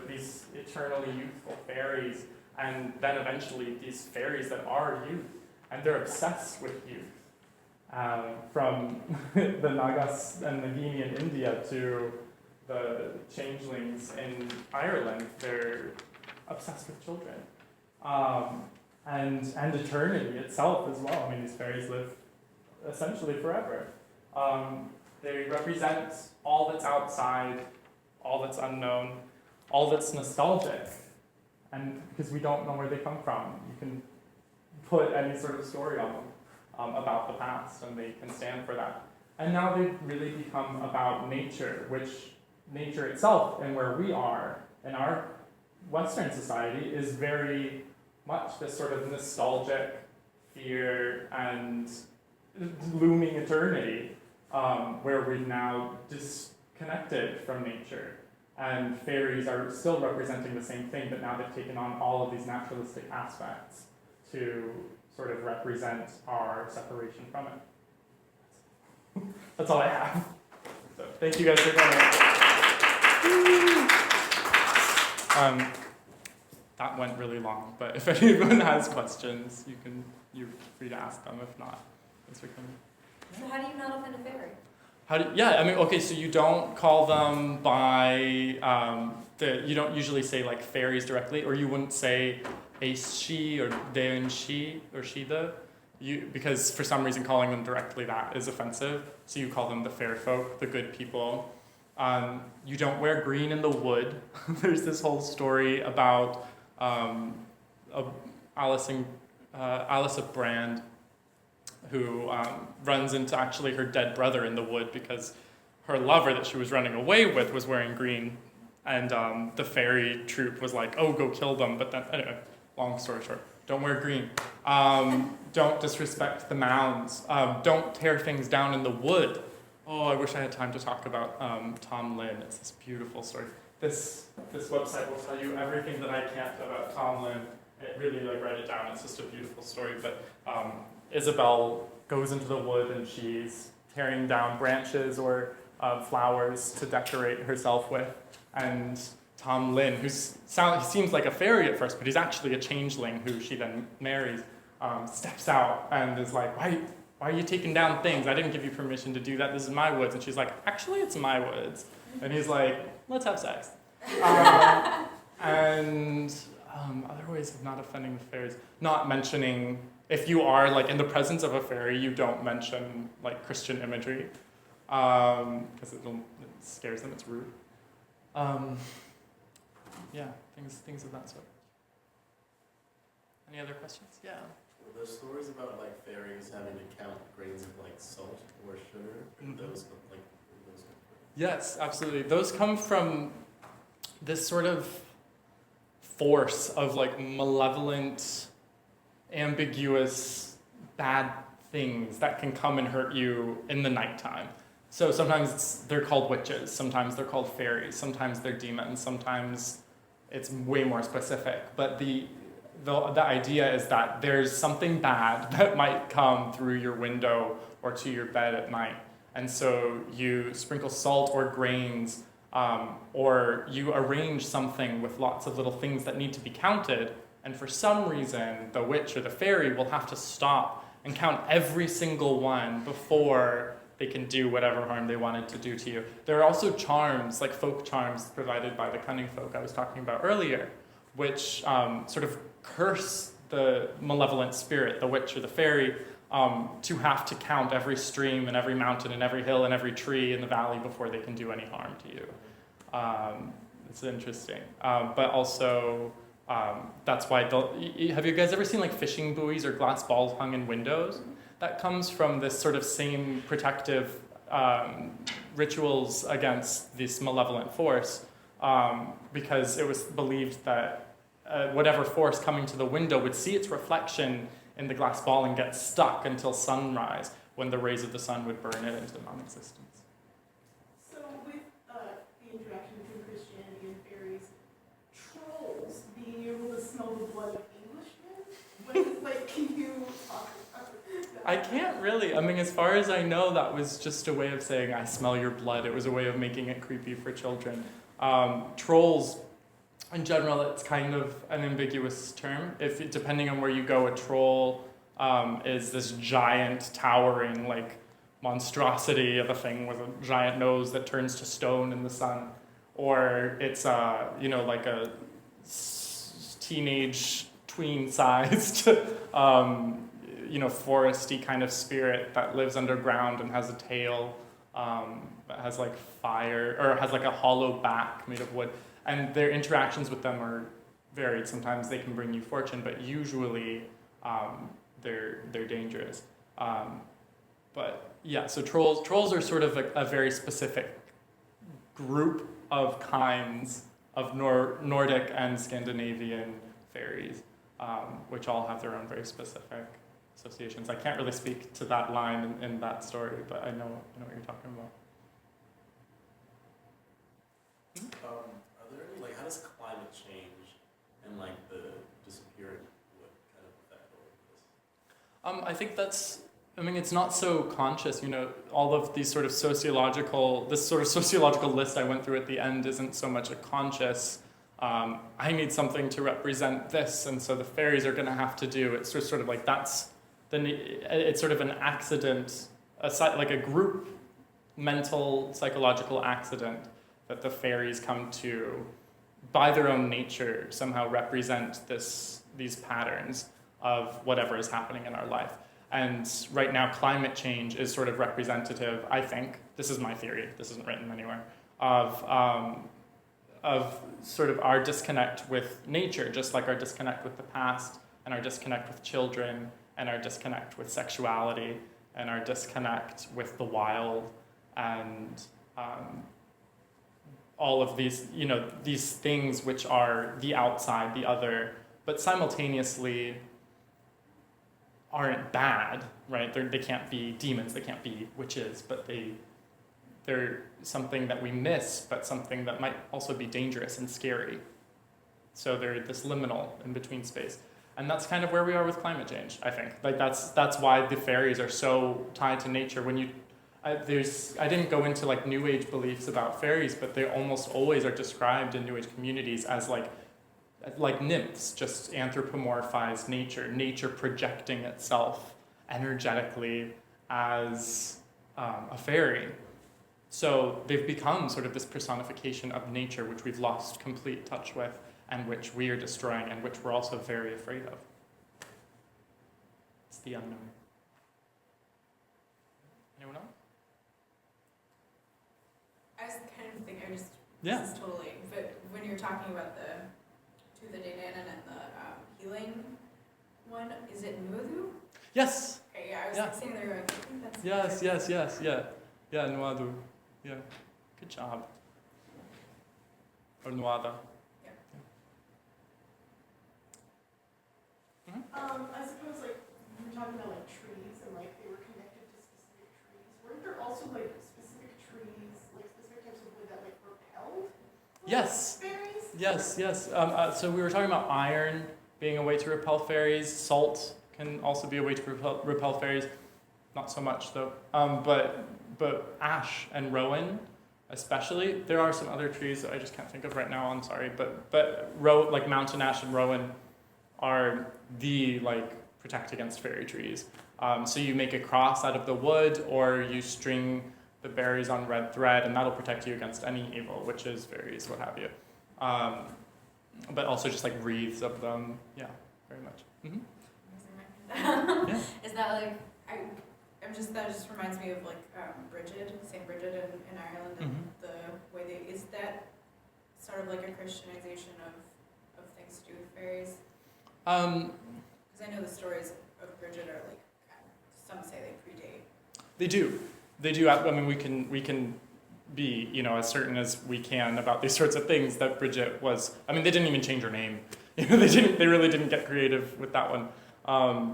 these eternally youthful fairies, and then eventually these fairies that are youth, and they're obsessed with youth. From the Nagas and Nagini in India to the Changelings in Ireland, they're obsessed with children. And eternity itself as well. I mean, these fairies live essentially forever. They represent all that's outside, all that's unknown, all that's nostalgic. And because we don't know where they come from, you can put any sort of story on them about the past, and they can stand for that. And now they've really become about nature, which nature itself and where we are in our Western society is very much this sort of nostalgic fear and looming eternity, where we've now disconnected from nature. And fairies are still representing the same thing, but now they've taken on all of these naturalistic aspects to sort of represent our separation from it. That's all I have. So thank you guys for coming. That went really long, but if anyone has questions, you're free to ask them. If not, thanks for coming. So how do you not offend a fairy? Okay, so you don't call them by, you don't usually say like fairies directly, or you wouldn't say a she or de and she or she the, because for some reason calling them directly that is offensive, so you call them the fair folk, the good people. You don't wear green in the wood. There's this whole story about Alice of Brand, who runs into actually her dead brother in the wood because her lover that she was running away with was wearing green, and the fairy troupe was like, oh, go kill them, but then, anyway, long story short, don't wear green. Don't disrespect the mounds. Don't tear things down in the wood. Oh, I wish I had time to talk about Tom Lynn. It's this beautiful story. This website will tell you everything that I can't about Tom Lynn. It really, write it down. It's just a beautiful story, but Isabel goes into the wood and she's tearing down branches or flowers to decorate herself with. And Tom Lynn, he seems like a fairy at first, but he's actually a changeling who she then marries, steps out and is like, why are you taking down things? I didn't give you permission to do that. This is my woods. And she's like, actually, it's my woods. And he's like, let's have sex. Other ways of not offending the fairies, not mentioning, if you are in the presence of a fairy, you don't mention Christian imagery, because it scares them, it's rude. Things of that sort. Any other questions? Yeah. Well, there's stories about fairies having to count grains of salt or sugar. Mm-hmm. Those Yes, absolutely. Those come from this sort of force of malevolent, ambiguous, bad things that can come and hurt you in the nighttime. So sometimes they're called witches, sometimes they're called fairies, sometimes they're demons, sometimes it's way more specific. But the idea is that there's something bad that might come through your window or to your bed at night. And so you sprinkle salt or grains, or you arrange something with lots of little things that need to be counted, and for some reason, the witch or the fairy will have to stop and count every single one before they can do whatever harm they wanted to do to you. There are also charms, folk charms provided by the cunning folk I was talking about earlier, which sort of curse the malevolent spirit, the witch or the fairy, to have to count every stream and every mountain and every hill and every tree in the valley before they can do any harm to you. It's interesting. But also, that's why have you guys ever seen fishing buoys or glass balls hung in windows? That comes from this sort of same protective rituals against this malevolent force, because it was believed that whatever force coming to the window would see its reflection in the glass ball and get stuck until sunrise, when the rays of the sun would burn it into non-existence. So with the interaction between Christianity and fairies, trolls being able to smell the blood of Englishmen, can you talk about that? I can't really. As far as I know, that was just a way of saying, I smell your blood. It was a way of making it creepy for children. Trolls, in general, it's kind of an ambiguous term. Depending on where you go, a troll is this giant, towering, monstrosity of a thing with a giant nose that turns to stone in the sun. Or it's, a teenage, tween-sized, foresty kind of spirit that lives underground and has a tail, that has like fire, or has like a hollow back made of wood. And their interactions with them are varied. Sometimes they can bring you fortune, but usually they're dangerous. But yeah, so trolls are sort of a very specific group of kinds of Nordic and Scandinavian fairies, which all have their own very specific associations. I can't really speak to that line in that story, but I know what you're talking about. Are there any, how does climate change and the disappearing wood kind of affect all of this? I think it's not so conscious, all of these sort of sociological list I went through at the end isn't so much a conscious, I need something to represent this, and so the fairies are going to have to do, it's just sort of it's sort of an accident, like a group mental, psychological accident that the fairies come to, by their own nature, somehow represent these patterns of whatever is happening in our life. And right now, climate change is sort of representative, I think, this is my theory, this isn't written anywhere, of sort of our disconnect with nature, just like our disconnect with the past, and our disconnect with children, and our disconnect with sexuality, and our disconnect with the wild, and all of these, these things which are the outside, the other, but simultaneously aren't bad, right? They can't be demons, they can't be witches, but they're something that we miss, but something that might also be dangerous and scary. So they're this liminal in between space. And that's kind of where we are with climate change, I think. That's why the fairies are so tied to nature. I didn't go into New Age beliefs about fairies, but they almost always are described in New Age communities as like nymphs, just anthropomorphize nature projecting itself energetically as a fairy. So they've become sort of this personification of nature, which we've lost complete touch with, and which we are destroying, and which we're also very afraid of. It's the unknown. Anyone else? I was kind of thinking, Yeah. this is totally, but when you're talking about the Danan and the healing one, is it Nuadu? Yes. Okay, yeah, I was Yeah. saying there, I think that's... Yes. Yeah, Nuadu. Yeah. Good job. Or Nuada. Yeah. I suppose we were talking about trees and they were connected to specific trees. Weren't there also specific trees, specific types of wood that repelled? Yes. Fairies? Yes. So we were talking about iron being a way to repel fairies. Salt can also be a way to repel fairies. Not so much though. But ash and rowan, especially. There are some other trees that I just can't think of right now. I'm sorry, but mountain ash and rowan are the protect against fairy trees. So you make a cross out of the wood, or you string the berries on red thread, and that'll protect you against any evil, witches, fairies, what have you. But also just wreaths of them. Yeah, very much. Mm-hmm. Yeah. Is that that just reminds me of Bridget, Saint Bridget in Ireland, and the way is that sort of a Christianization of things to do with fairies? Because I know the stories of Bridget are some say they predate. They do. I mean, we can be as certain as we can about these sorts of things that Bridget was. I mean, they didn't even change her name. They really didn't get creative with that one.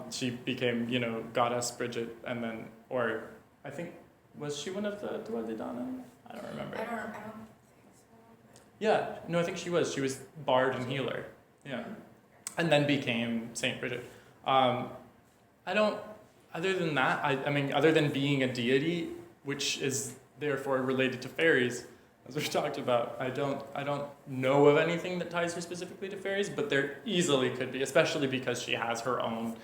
She became, goddess Bridget, and then, or I think, was she one of the Danan? I don't remember. I don't think so. Yeah, no, I think she was. She was bard and healer. Yeah, and then became Saint Bridget. Other than that, I mean, other than being a deity, which is therefore related to fairies, as we've talked about, I don't know of anything that ties her specifically to fairies, but there easily could be, especially because she has her own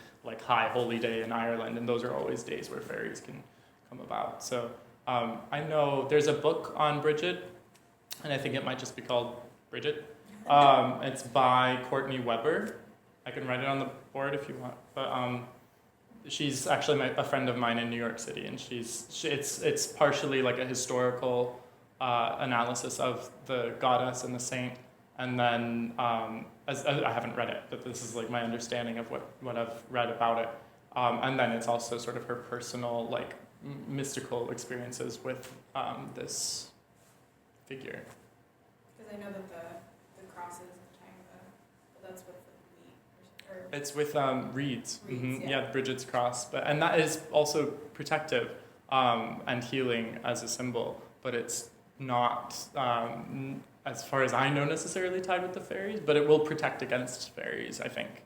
high holy day in Ireland, and those are always days where fairies can come about. So I know there's a book on Bridget, and I think it might just be called Bridget. It's by Courtney Weber. I can write it on the board if you want, she's actually a friend of mine in New York City, and it's partially like a historical analysis of the goddess and the saint, and then as I haven't read it, but this is like my understanding of what I've read about it, and then it's also sort of her personal like mystical experiences with this figure. Because I know that the crosses tying but that's with the wheat or It's with reeds. Reeds, Yeah, Bridget's cross, and that is also protective and healing as a symbol, but it's not, as far as I know, necessarily tied with the fairies, but it will protect against fairies, I think.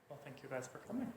Well, thank you guys for coming.